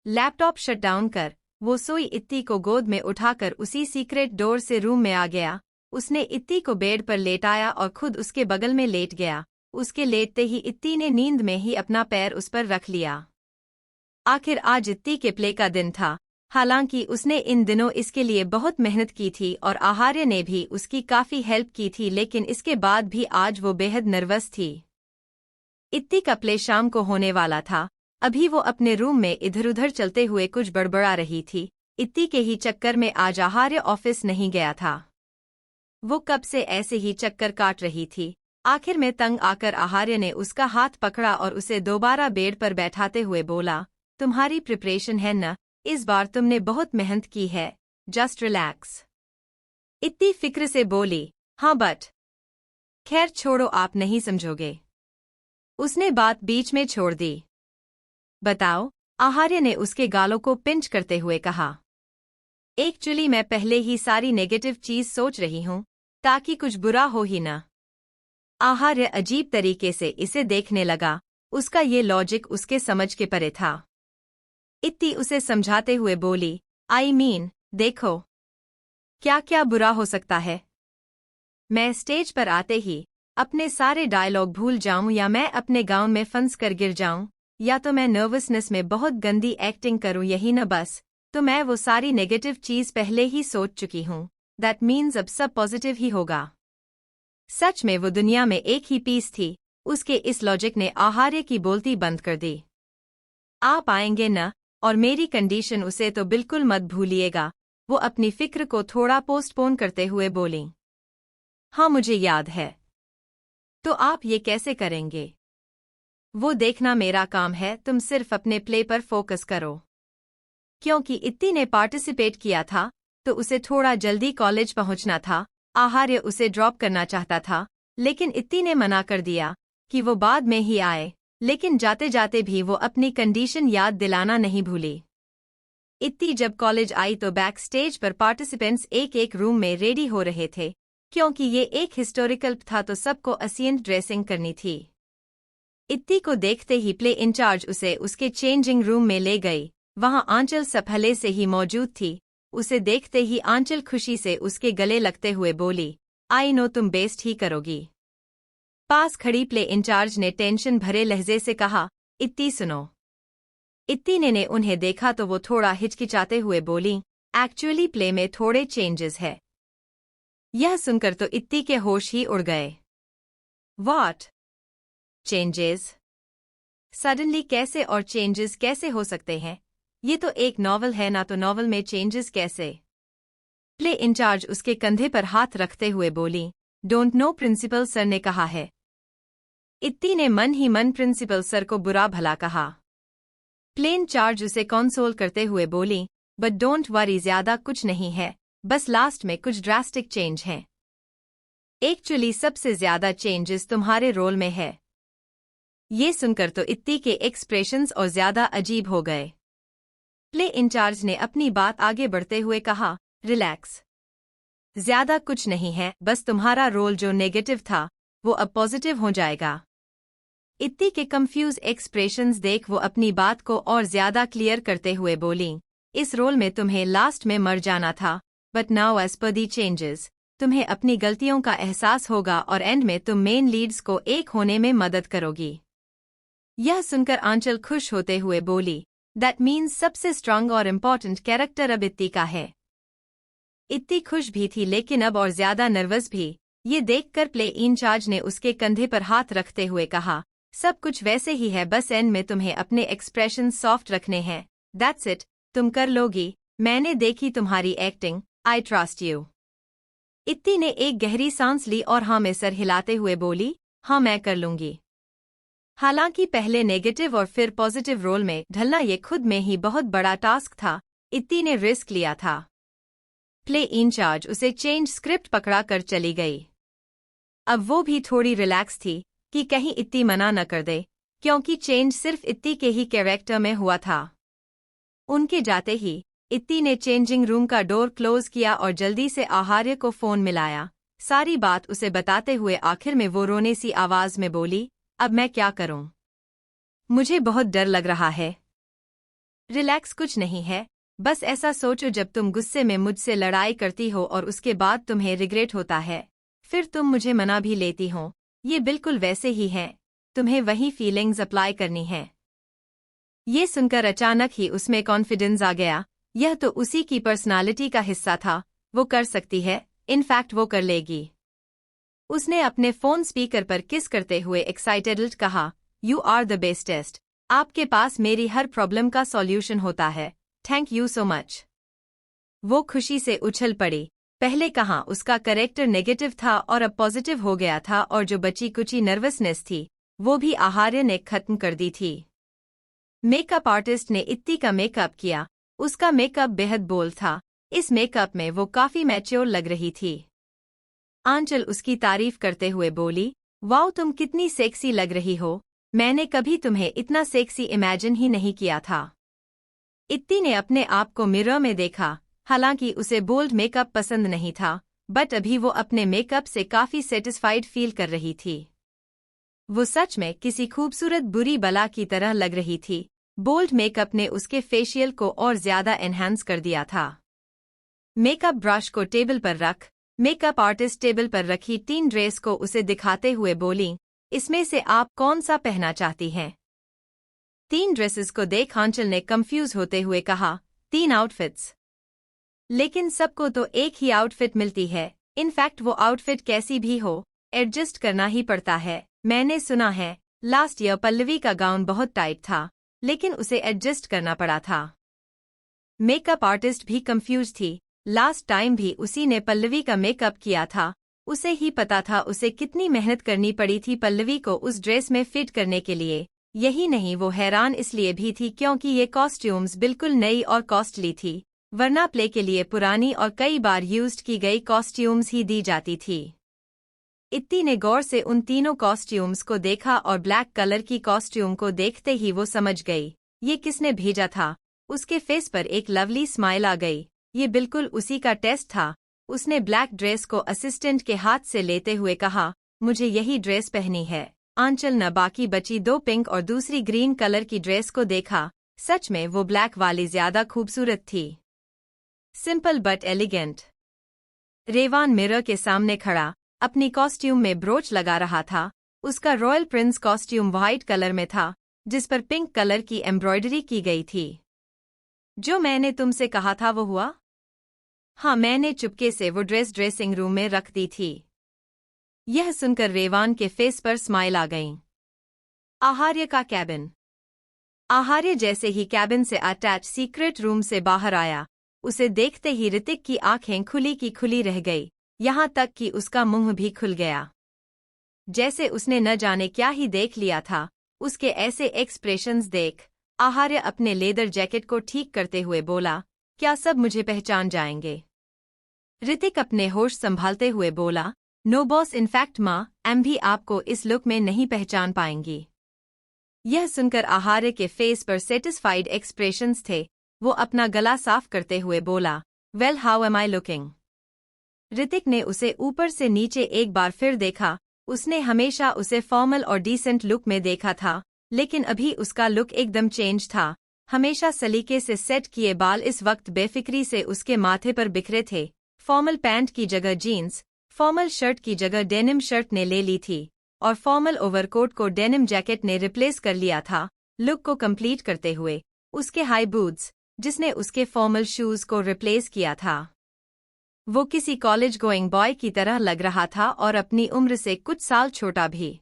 लैपटॉप शट डाउन कर वो सोई इत्ती को गोद में उठाकर उसी सीक्रेट डोर से रूम में आ गया। उसने इत्ती को बेड पर लेटाया और खुद उसके बगल में लेट गया। उसके लेटते ही इत्ती ने नींद में ही अपना पैर उस पर रख लिया। आखिर आज इत्ती के प्ले का दिन था। हालांकि उसने इन दिनों इसके लिए बहुत मेहनत की थी और आहार्य ने भी उसकी काफी हेल्प की थी, लेकिन इसके बाद भी आज वो बेहद नर्वस थी। इत्ती का प्ले शाम को होने वाला था। अभी वो अपने रूम में इधर-उधर चलते हुए कुछ बड़बड़ा रही थी। इत्ती के ही चक्कर में आज आहार्य ऑफिस नहीं गया था। वो कब से ऐसे ही चक्कर काट रही थी। आखिर में तंग आकर आहार्य ने उसका हाथ पकड़ा और उसे दोबारा बेड पर बैठाते हुए बोला, तुम्हारी प्रिपरेशन है न? इस बार तुमने बहुत मेहनत की है, जस्ट रिलैक्स। इत्ती फिक्र से बोली, हाँ बट। खैर छोड़ो, आप नहीं समझोगे। उसने बात बीच में छोड़ दी। बताओ, आहार्य ने उसके गालों को पिंच करते हुए कहा। एक्चुअली मैं पहले ही सारी नेगेटिव चीज सोच रही हूं ताकि कुछ बुरा हो ही ना। आहार्य अजीब तरीके से इसे देखने लगा। उसका ये लॉजिक उसके समझ के परे था। इत्ती उसे समझाते हुए बोली, आई मीन, देखो, क्या क्या बुरा हो सकता है। मैं स्टेज पर आते ही अपने सारे डायलॉग भूल जाऊं, या मैं अपने गाउन में फंस कर गिर जाऊं, या तो मैं नर्वसनेस में बहुत गंदी एक्टिंग करूं, यही न बस। तो मैं वो सारी नेगेटिव चीज पहले ही सोच चुकी हूं। दैट मीन्स अब सब पॉजिटिव ही होगा। सच में वो दुनिया में एक ही पीस थी। उसके इस लॉजिक ने आहार्य की बोलती बंद कर दी। आप आएंगे न? और मेरी कंडीशन उसे तो बिल्कुल मत भूलिएगा। वो अपनी फिक्र को थोड़ा पोस्टपोन करते हुए बोली। हाँ मुझे याद है। तो आप ये कैसे करेंगे? वो देखना मेरा काम है, तुम सिर्फ अपने प्ले पर फोकस करो। क्योंकि इत्ती ने पार्टिसिपेट किया था तो उसे थोड़ा जल्दी कॉलेज पहुंचना था। आहार्य उसे ड्रॉप करना चाहता था, लेकिन इत्ती ने मना कर दिया कि वो बाद में ही आए। लेकिन जाते जाते भी वो अपनी कंडीशन याद दिलाना नहीं भूली। इत्ती जब कॉलेज आई तो बैक स्टेज पर पार्टिसिपेंट्स एक एक रूम में रेडी हो रहे थे। क्योंकि ये एक हिस्टोरिकल था तो सबको एशियंट ड्रेसिंग करनी थी। इत्ती को देखते ही प्ले इंचार्ज उसे उसके चेंजिंग रूम में ले गई। वहां आंचल सपहले से ही मौजूद थी। उसे देखते ही आंचल खुशी से उसके गले लगते हुए बोली, आई नो तुम बेस्ट ही करोगी। पास खड़ी प्ले इंचार्ज ने टेंशन भरे लहजे से कहा, इत्ती सुनो। इत्ती ने उन्हें देखा तो वो थोड़ा हिचकिचाते हुए बोली, एक्चुअली प्ले में थोड़े चेंजेस है। यह सुनकर तो इत्ती के होश ही उड़ गए। What changes? सडनली कैसे और चेंजेस कैसे हो सकते हैं? ये तो एक नॉवल है ना, तो नॉवल में चेंजेस कैसे? प्ले इंचार्ज उसके कंधे पर हाथ रखते हुए बोली, डोंट नो प्रिंसिपल सर ने कहा है। इत्ती ने मन ही मन प्रिंसिपल सर को बुरा भला कहा। प्ले इंचार्ज उसे कंसोल करते हुए बोली, बट डोंट वरी, ज्यादा कुछ नहीं है, बस लास्ट में कुछ ड्रास्टिक चेंज हैं। एक्चुअली सबसे ज्यादा चेंजेस तुम्हारे रोल में है। ये सुनकर तो इत्ती के एक्सप्रेशंस और ज्यादा अजीब हो गए। प्ले इंचार्ज ने अपनी बात आगे बढ़ते हुए कहा, रिलैक्स, ज्यादा कुछ नहीं है, बस तुम्हारा रोल जो नेगेटिव था वो अब पॉजिटिव हो जाएगा। इत्ती के कंफ्यूज एक्सप्रेशंस देख वो अपनी बात को और ज्यादा क्लियर करते हुए बोली, इस रोल में तुम्हें लास्ट में मर जाना था, but now as per the changes तुम्हें अपनी गलतियों का एहसास होगा और एंड में तुम मेन लीड्स को एक होने में मदद करोगी। यह सुनकर आंचल खुश होते हुए बोली, दैट मीन्स सबसे स्ट्रांग और इम्पोर्टेंट कैरेक्टर अब इत्ती का है। इत्ती खुश भी थी लेकिन अब और ज्यादा नर्वस भी। ये देखकर प्ले इंचार्ज ने उसके कंधे पर हाथ रखते हुए कहा, सब कुछ वैसे ही है, बस एंड में तुम्हें अपने एक्सप्रेशन सॉफ्ट रखने हैं। दैट्स इट, तुम कर लोगी। मैंने देखी तुम्हारी एक्टिंग, आई ट्रस्ट यू। इत्ती ने एक गहरी सांस ली और हाँ में सर हिलाते हुए बोली, हाँ मैं कर लूंगी। हालांकि पहले नेगेटिव और फिर पॉजिटिव रोल में ढलना ये खुद में ही बहुत बड़ा टास्क था, इत्ती ने रिस्क लिया था। प्ले इंचार्ज उसे चेंज स्क्रिप्ट पकड़ा कर चली गई। अब वो भी थोड़ी रिलैक्स थी कि कहीं इत्ती मना न कर दे, क्योंकि चेंज सिर्फ इत्ती के ही कैरेक्टर में हुआ था। उनके जाते ही इत्ती ने चेंजिंग रूम का डोर क्लोज किया और जल्दी से आहार्य को फोन मिलाया। सारी बात उसे बताते हुए आखिर में वो रोने सी आवाज में बोली, अब मैं क्या करूं? मुझे बहुत डर लग रहा है। रिलैक्स, कुछ नहीं है, बस ऐसा सोचो जब तुम गुस्से में मुझसे लड़ाई करती हो और उसके बाद तुम्हें रिग्रेट होता है, फिर तुम मुझे मना भी लेती हो। ये बिल्कुल वैसे ही है, तुम्हें वही फीलिंग्स अप्लाई करनी है। ये सुनकर अचानक ही उसमें कॉन्फिडेंस आ गया। यह तो उसी की पर्सनालिटी का हिस्सा था, वो कर सकती है, इनफैक्ट वो कर लेगी। उसने अपने फोन स्पीकर पर किस करते हुए एक्साइटेड कहा, यू आर द बेस्टेस्ट। आपके पास मेरी हर प्रॉब्लम का सॉल्यूशन होता है, थैंक यू सो मच। वो खुशी से उछल पड़ी। पहले कहाँ उसका करेक्टर नेगेटिव था और अब पॉजिटिव हो गया था, और जो बची कुची नर्वसनेस थी वो भी आहार्य ने खत्म कर दी थी। मेकअप आर्टिस्ट ने इत्ती का मेकअप किया। उसका मेकअप बेहद बोल्ड था। इस मेकअप में वो काफी मैच्योर लग रही थी। आंचल उसकी तारीफ करते हुए बोली, वाओ तुम कितनी सेक्सी लग रही हो, मैंने कभी तुम्हें इतना सेक्सी इमेजिन ही नहीं किया था। इत्ती ने अपने आप को मिरर में देखा। हालांकि उसे बोल्ड मेकअप पसंद नहीं था, बट अभी वो अपने मेकअप से काफी सेटिस्फाइड फील कर रही थी। वो सच में किसी खूबसूरत बुरी बला की तरह लग रही थी। बोल्ड मेकअप ने उसके फेशियल को और ज्यादा एनहांस कर दिया था। मेकअप ब्रश को टेबल पर रख। मेकअप आर्टिस्ट टेबल पर रखी 3 ड्रेस को उसे दिखाते हुए बोली, इसमें से आप कौन सा पहनना चाहती हैं? 3 ड्रेसेस को देख आंचल ने कंफ्यूज होते हुए कहा, 3 आउटफिट्स? लेकिन सबको तो एक ही आउटफिट मिलती है। इनफैक्ट वो आउटफिट कैसी भी हो, एडजस्ट करना ही पड़ता है। मैंने सुना है लास्ट ईयर पल्लवी का गाउन बहुत टाइट था, लेकिन उसे एडजस्ट करना पड़ा था। मेकअप आर्टिस्ट भी कंफ्यूज थी। लास्ट टाइम भी उसी ने पल्लवी का मेकअप किया था। उसे ही पता था उसे कितनी मेहनत करनी पड़ी थी पल्लवी को उस ड्रेस में फिट करने के लिए। यही नहीं, वो हैरान इसलिए भी थी क्योंकि ये कॉस्ट्यूम्स बिल्कुल नई और कॉस्टली थी, वरना प्ले के लिए पुरानी और कई बार यूज्ड की गई कॉस्ट्यूम्स ही दी जाती थी। इत्ती ने गौर से उन तीनों कॉस्ट्यूम्स को देखा और ब्लैक कलर की कॉस्ट्यूम को देखते ही वो समझ गई ये किसने भेजा था। उसके फेस पर एक लवली स्माइल आ गई। ये बिल्कुल उसी का टेस्ट था। उसने ब्लैक ड्रेस को असिस्टेंट के हाथ से लेते हुए कहा, मुझे यही ड्रेस पहनी है। आंचल ने बाकी बची 2 पिंक और दूसरी ग्रीन कलर की ड्रेस को देखा। सच में वो ब्लैक वाली ज्यादा खूबसूरत थी, simple but elegant. Rewan mirror के सामने खड़ा अपनी कॉस्ट्यूम में ब्रोच लगा रहा था। उसका royal Prince costume white colour में था, जिस पर पिंक कलर की एम्ब्रॉयडरी की गई थी। जो मैंने तुमसे कहा था वो हुआ? हाँ, मैंने चुपके से वो ड्रेस ड्रेसिंग रूम में रख दी थी। यह सुनकर रेवान के फेस पर स्माइल आ गई। आहार्य का कैबिन। आहार्य जैसे ही कैबिन से अटैच सीक्रेट रूम से बाहर आया, उसे देखते ही ऋतिक की आंखें खुली की खुली रह गई, यहाँ तक कि उसका मुंह भी खुल गया, जैसे उसने न जाने क्या ही देख लिया था। उसके ऐसे एक्सप्रेशंस देख आहार्य अपने लेदर जैकेट को ठीक करते हुए बोला, क्या सब मुझे पहचान जाएंगे? ऋतिक अपने होश संभालते हुए बोला, नो बॉस, इनफैक्ट माँ एम भी आपको इस लुक में नहीं पहचान पाएंगी। यह सुनकर आहार्य के फेस पर सेटिस्फाइड एक्सप्रेशंस थे। वो अपना गला साफ करते हुए बोला, well how am I looking? Hrithik ने उसे ऊपर से नीचे एक बार फिर देखा। उसने हमेशा उसे फॉर्मल और डिसेंट लुक में देखा था, लेकिन अभी उसका लुक एकदम चेंज था। हमेशा सलीके से सेट किए बाल इस वक्त बेफिक्री से उसके माथे पर बिखरे थे। फॉर्मल पैंट की जगह जीन्स, फॉर्मल शर्ट की जगह डेनिम शर्ट ने ले ली थी, और फॉर्मल ओवरकोट को डेनिम जैकेट ने रिप्लेस कर लिया था। लुक को कंप्लीट करते हुए उसके हाई बूट्स, जिसने उसके फॉर्मल शूज को रिप्लेस किया था। वो किसी कॉलेज गोइंग बॉय की तरह लग रहा था और अपनी उम्र से कुछ साल छोटा भी।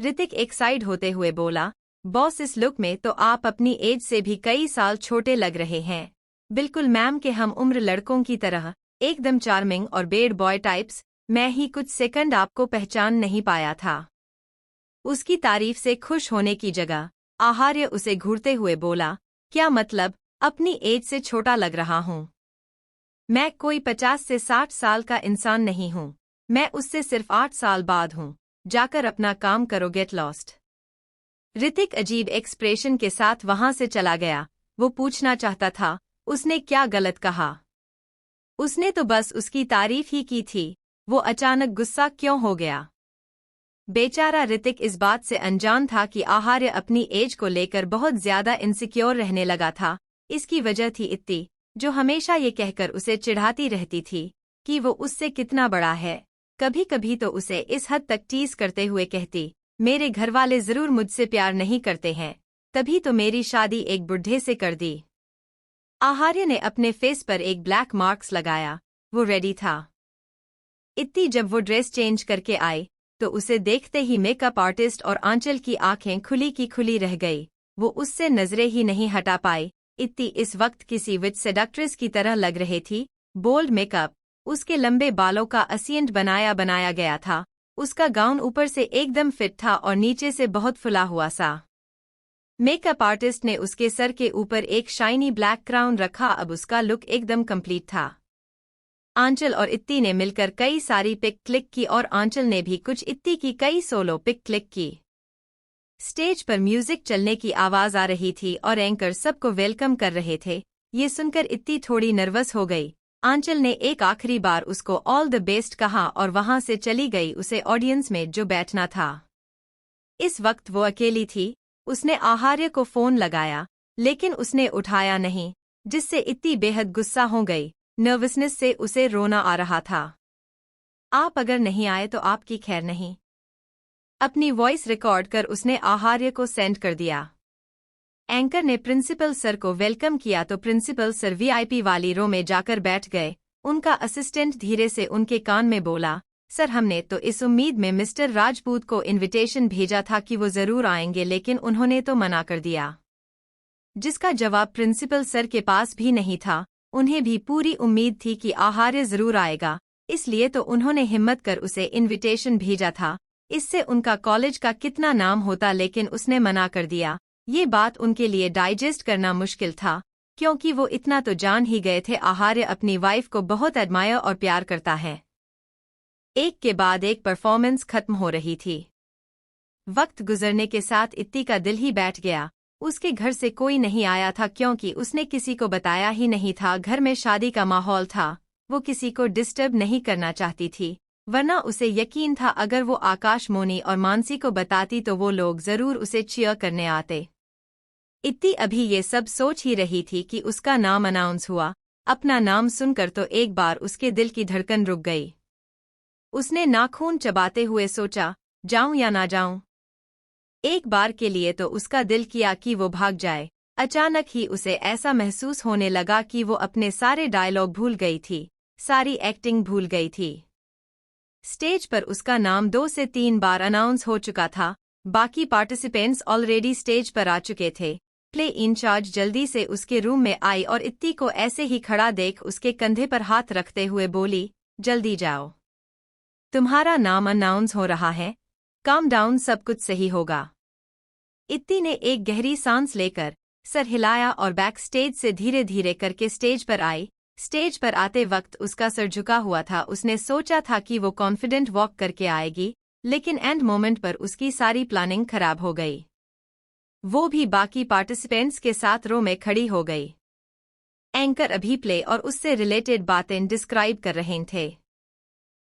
ऋतिक एक्साइट होते हुए बोला, बॉस इस लुक में तो आप अपनी एज से भी कई साल छोटे लग रहे हैं। बिल्कुल मैम के हम उम्र लड़कों की तरह, एकदम चार्मिंग और बेड बॉय टाइप्स। मैं ही कुछ सेकंड आपको पहचान नहीं पाया था। उसकी तारीफ से खुश होने की जगह आहार्य उसे घूरते हुए बोला, क्या मतलब, अपनी एज से छोटा लग रहा हूँ? मैं कोई 50 से 60 साल का इंसान नहीं हूँ। मैं उससे सिर्फ 8 साल बाद हूँ। जाकर अपना काम करो, गेट लॉस्ट। ऋतिक अजीब एक्सप्रेशन के साथ वहां से चला गया। वो पूछना चाहता था, उसने क्या गलत कहा? उसने तो बस उसकी तारीफ ही की थी। वो अचानक गुस्सा क्यों हो गया? बेचारा ऋतिक इस बात से अनजान था कि आहार्य अपनी एज को लेकर बहुत ज्यादा इनसिक्योर रहने लगा था। इसकी वजह थी इत्ती, जो हमेशा ये कहकर उसे चिढ़ाती रहती थी कि वो उससे कितना बड़ा है। कभी कभी तो उसे इस हद तक टीज करते हुए कहती, मेरे घरवाले जरूर मुझसे प्यार नहीं करते हैं, तभी तो मेरी शादी एक बुढ़े से कर दी। आहार्य ने अपने फेस पर एक ब्लैक मार्क्स लगाया। वो रेडी था। इत्ती जब वो ड्रेस चेंज करके आई तो उसे देखते ही मेकअप आर्टिस्ट और आंचल की आंखें खुली की खुली रह गई। वो उससे नजरें ही नहीं हटा पाई। इत्ती इस वक्त किसी विच सेडक्ट्रेस की तरह लग रही थी। बोल्ड मेकअप, उसके लंबे बालों का असियंट बनाया बनाया गया था। उसका गाउन ऊपर से एकदम फिट था और नीचे से बहुत फुला हुआ सा। मेकअप आर्टिस्ट ने उसके सर के ऊपर एक शाइनी ब्लैक क्राउन रखा। अब उसका लुक एकदम कंप्लीट था। आंचल और इत्ती ने मिलकर कई सारी पिक क्लिक की और आंचल ने भी कुछ इत्ती की कई सोलो पिक क्लिक की। स्टेज पर म्यूजिक चलने की आवाज आ रही थी और एंकर सबको वेलकम कर रहे थे। ये सुनकर इत्ती थोड़ी नर्वस हो गई। आंचल ने एक आखिरी बार उसको ऑल द बेस्ट कहा और वहां से चली गई उसे ऑडियंस में जो बैठना था। इस वक्त वो अकेली थी। उसने आहार्य को फोन लगाया, लेकिन उसने उठाया नहीं, जिससे इत्ती बेहद गुस्सा हो गई। नर्वसनेस से उसे रोना आ रहा था। आप अगर नहीं आए तो आपकी खैर नहीं। अपनी वॉइस रिकॉर्ड कर उसने आहार्य को सेंड कर दिया। एंकर ने प्रिंसिपल सर को वेलकम किया तो प्रिंसिपल सर वीआईपी वाली रो में जाकर बैठ गए। उनका असिस्टेंट धीरे से उनके कान में बोला, सर हमने तो इस उम्मीद में मिस्टर राजपूत को इनविटेशन भेजा था कि वो जरूर आएंगे, लेकिन उन्होंने तो मना कर दिया। जिसका जवाब प्रिंसिपल सर के पास भी नहीं था। उन्हें भी पूरी उम्मीद थी कि आहार्य जरूर आएगा, इसलिए तो उन्होंने हिम्मत कर उसे इनविटेशन भेजा था। इससे उनका कॉलेज का कितना नाम होता, लेकिन उसने मना कर दिया। ये बात उनके लिए डाइजेस्ट करना मुश्किल था, क्योंकि वो इतना तो जान ही गए थे आहार्य अपनी वाइफ को बहुत एडमायर और प्यार करता है। एक के बाद एक परफॉर्मेंस खत्म हो रही थी। वक्त गुजरने के साथ इत्ती का दिल ही बैठ गया। उसके घर से कोई नहीं आया था क्योंकि उसने किसी को बताया ही नहीं था। घर में शादी का माहौल था। वो किसी को डिस्टर्ब नहीं करना चाहती थी, वरना उसे यकीन था अगर वो आकाश, मोनी और मानसी को बताती तो वो लोग जरूर उसे चीयर करने आते। इत्ती अभी ये सब सोच ही रही थी कि उसका नाम अनाउंस हुआ। अपना नाम सुनकर तो एक बार उसके दिल की धड़कन रुक गई। उसने नाखून चबाते हुए सोचा, जाऊं या ना जाऊं। एक बार के लिए तो उसका दिल किया कि वो भाग जाए। अचानक ही उसे ऐसा महसूस होने लगा कि वो अपने सारे डायलॉग भूल गई थी, सारी एक्टिंग भूल गई थी। स्टेज पर उसका नाम 2 से 3 बार अनाउंस हो चुका था। बाकी पार्टिसिपेंट्स ऑलरेडी स्टेज पर आ चुके थे। प्ले इंचार्ज जल्दी से उसके रूम में आई और इत्ती को ऐसे ही खड़ा देख उसके कंधे पर हाथ रखते हुए बोली, जल्दी जाओ, तुम्हारा नाम अनाउंस हो रहा है। काम डाउन, सब कुछ सही होगा। इत्ती ने एक गहरी सांस लेकर सर हिलाया और बैक स्टेज से धीरे धीरे करके स्टेज पर आई। स्टेज पर आते वक्त उसका सर झुका हुआ था। उसने सोचा था कि वो कॉन्फिडेंट वॉक करके आएगी, लेकिन एंड मोमेंट पर उसकी सारी प्लानिंग खराब हो गई। वो भी बाकी पार्टिसिपेंट्स के साथ रो में खड़ी हो गई। एंकर अभी प्ले और उससे रिलेटेड बातें डिस्क्राइब कर रहे थे।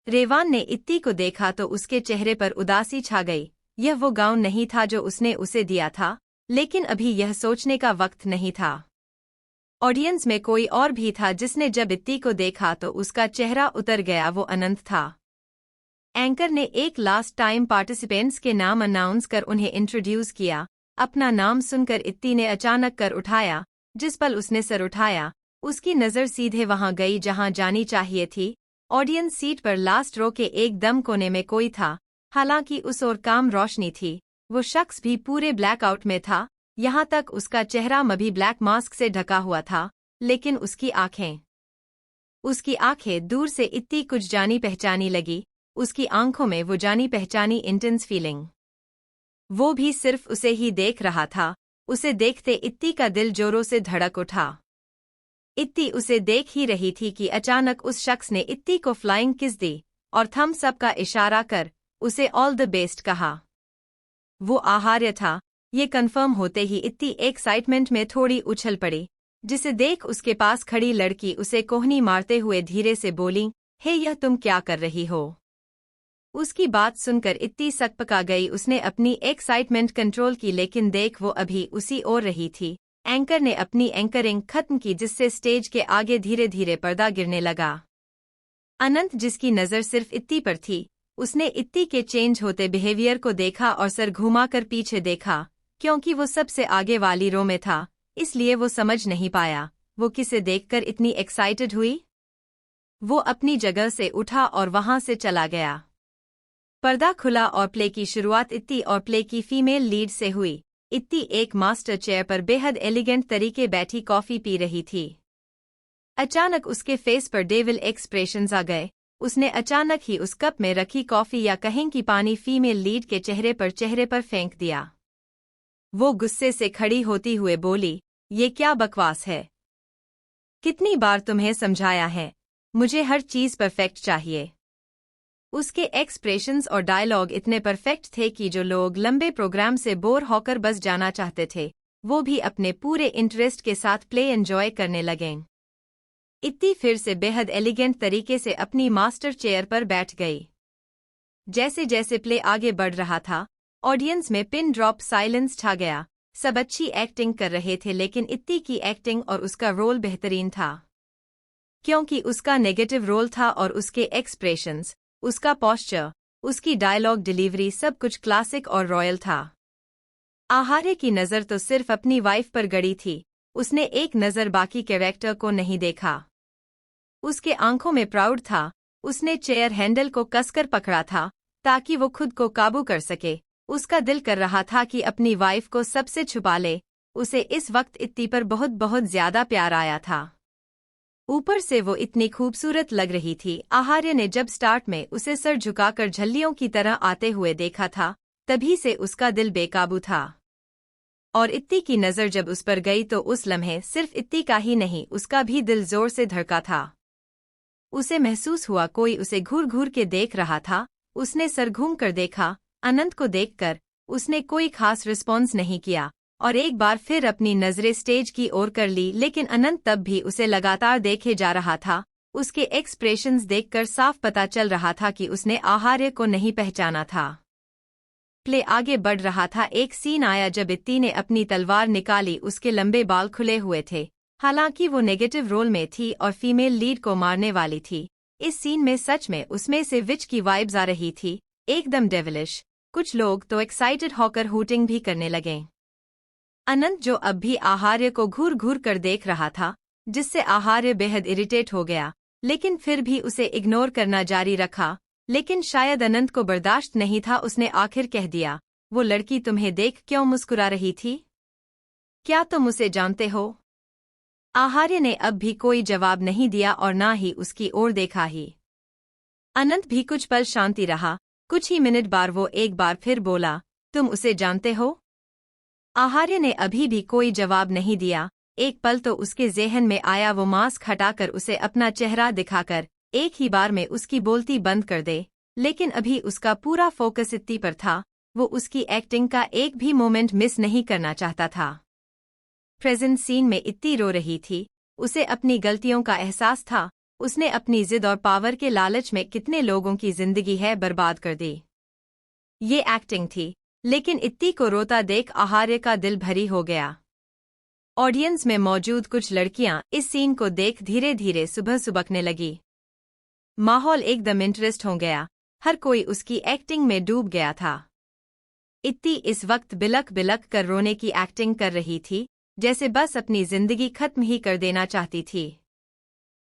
रेवान ने इत्ती को देखा तो उसके चेहरे पर उदासी छा गई। यह वो गाउन नहीं था जो उसने उसे दिया था, लेकिन अभी यह सोचने का वक्त नहीं था। ऑडियंस में कोई और भी था जिसने जब इत्ती को देखा तो उसका चेहरा उतर गया। वो अनंत था। एंकर ने एक लास्ट टाइम पार्टिसिपेंट्स के नाम अनाउंस कर उन्हें इंट्रोड्यूस किया। अपना नाम सुनकर इत्ती ने अचानक कर उठाया। जिस पल उसने सर उठाया, उसकी नज़र सीधे वहां गई जहां जानी चाहिए थी। ऑडियंस सीट पर लास्ट रो के एकदम कोने में कोई था। हालांकि उस ओर काम रोशनी थी। वो शख्स भी पूरे ब्लैकआउट में था, यहाँ तक उसका चेहरा भी ब्लैक मास्क से ढका हुआ था, लेकिन उसकी आंखें दूर से इतनी कुछ जानी पहचानी लगी, उसकी आंखों में वो जानी पहचानी इंटेंस फीलिंग। वो भी सिर्फ उसे ही देख रहा था। उसे देखते इत्ती का दिल जोरों से धड़क उठा। इत्ती उसे देख ही रही थी कि अचानक उस शख्स ने इत्ती को फ्लाइंग किस दी और थम्स अप का इशारा कर उसे ऑल द बेस्ट कहा। वो आहार्य था। ये कंफर्म होते ही इत्ती एक्साइटमेंट में थोड़ी उछल पड़ी, जिसे देख उसके पास खड़ी लड़की उसे कोहनी मारते हुए धीरे से बोली, हे यह तुम क्या कर रही हो? उसकी बात सुनकर इत्ती सकपका गई। उसने अपनी एक्साइटमेंट कंट्रोल की, लेकिन देख वो अभी उसी ओर रही थी। एंकर ने अपनी एंकरिंग खत्म की, जिससे स्टेज के आगे धीरे धीरे पर्दा गिरने लगा। अनंत, जिसकी नज़र सिर्फ इत्ती पर थी, उसने इत्ती के चेंज होते बिहेवियर को देखा और सर घुमाकर पीछे देखा। क्योंकि वो सबसे आगे वाली रो में था, इसलिए वो समझ नहीं पाया वो किसे देखकर इतनी एक्साइटेड हुई। वो अपनी जगह से उठा और वहां से चला गया। पर्दा खुला और प्ले की शुरुआत इत्ती और प्ले की फीमेल लीड से हुई। इत्ती एक मास्टर चेयर पर बेहद एलिगेंट तरीके बैठी कॉफी पी रही थी। अचानक उसके फेस पर डेविल एक्सप्रेशंस आ गए। उसने अचानक ही उस कप में रखी कॉफी या कहें कि पानी फीमेल लीड के चेहरे पर फेंक दिया। वो गुस्से से खड़ी होती हुए बोली, ये क्या बकवास है? कितनी बार तुम्हें समझाया है, मुझे हर चीज परफेक्ट चाहिए। उसके एक्सप्रेशंस और डायलॉग इतने परफेक्ट थे कि जो लोग लंबे प्रोग्राम से बोर होकर बस जाना चाहते थे, वो भी अपने पूरे इंटरेस्ट के साथ प्ले एंजॉय करने लगे। इत्ती फिर से बेहद एलिगेंट तरीके से अपनी मास्टर चेयर पर बैठ गई। जैसे जैसे प्ले आगे बढ़ रहा था, ऑडियंस में पिन ड्रॉप साइलेंस छा गया। सब अच्छी एक्टिंग कर रहे थे, लेकिन इत्ती की एक्टिंग और उसका रोल बेहतरीन था। क्योंकि उसका नेगेटिव रोल था और उसके एक्सप्रेशंस, उसका पोस्चर, उसकी डायलॉग डिलीवरी सब कुछ क्लासिक और रॉयल था। आहार्य की नज़र तो सिर्फ अपनी वाइफ पर गड़ी थी। उसने एक नज़र बाकी कैरेक्टर को नहीं देखा। उसके आंखों में प्राउड था। उसने चेयर हैंडल को कसकर पकड़ा था ताकि वो खुद को काबू कर सके। उसका दिल कर रहा था कि अपनी वाइफ को सबसे छुपा ले। उसे इस वक्त इत्ती पर बहुत बहुत ज्यादा प्यार आया था। ऊपर से वो इतनी खूबसूरत लग रही थी। आहार्य ने जब स्टार्ट में उसे सर झुकाकर झल्लियों की तरह आते हुए देखा था, तभी से उसका दिल बेकाबू था। और इत्ती की नज़र जब उस पर गई तो उस लम्हे सिर्फ इत्ती का ही नहीं, उसका भी दिल जोर से धड़का था। उसे महसूस हुआ कोई उसे घूर घूर के देख रहा था। उसने सर घूम कर देखा। अनंत को देखकर उसने कोई खास रिस्पॉन्स नहीं किया और एक बार फिर अपनी नज़रें स्टेज की ओर कर ली, लेकिन अनंत तब भी उसे लगातार देखे जा रहा था। उसके एक्सप्रेशंस देखकर साफ पता चल रहा था कि उसने आहार्य को नहीं पहचाना था। प्ले आगे बढ़ रहा था। एक सीन आया जब इत्ती ने अपनी तलवार निकाली। उसके लंबे बाल खुले हुए थे। हालांकि वो नेगेटिव रोल में थी और फीमेल लीड को मारने वाली थी। इस सीन में सच में उसमें से विच की वाइब्स आ रही थी, एकदम डेविलिश। कुछ लोग तो एक्साइटेड होकर हूटिंग भी करने लगे। अनंत, जो अब भी आहार्य को घूर घूर कर देख रहा था, जिससे आहार्य बेहद इरिटेट हो गया, लेकिन फिर भी उसे इग्नोर करना जारी रखा। लेकिन शायद अनंत को बर्दाश्त नहीं था। उसने आखिर कह दिया, वो लड़की तुम्हें देख क्यों मुस्कुरा रही थी? क्या तुम उसे जानते हो? आहार्य ने अब भी कोई जवाब नहीं दिया और ना ही उसकी ओर देखा ही। अनंत भी कुछ पल शांति रहा। कुछ ही मिनट बाद वो एक बार फिर बोला, तुम उसे जानते हो? आहार्य ने अभी भी कोई जवाब नहीं दिया। एक पल तो उसके ज़हन में आया वो मास्क हटाकर उसे अपना चेहरा दिखाकर एक ही बार में उसकी बोलती बंद कर दे, लेकिन अभी उसका पूरा फोकस इत्ती पर था। वो उसकी एक्टिंग का एक भी मोमेंट मिस नहीं करना चाहता था। प्रेजेंट सीन में इत्ती रो रही थी। उसे अपनी गलतियों का एहसास था। उसने अपनी जिद और पावर के लालच में कितने लोगों की जिंदगी है बर्बाद कर दी। ये एक्टिंग थी, लेकिन इत्ती को रोता देख आहार्य का दिल भरी हो गया। ऑडियंस में मौजूद कुछ लड़कियां इस सीन को देख धीरे धीरे सुबकने लगी। माहौल एकदम इंटरेस्ट हो गया। हर कोई उसकी एक्टिंग में डूब गया था। इत्ती इस वक्त बिलक बिलक कर रोने की एक्टिंग कर रही थी, जैसे बस अपनी जिंदगी खत्म ही कर देना चाहती थी।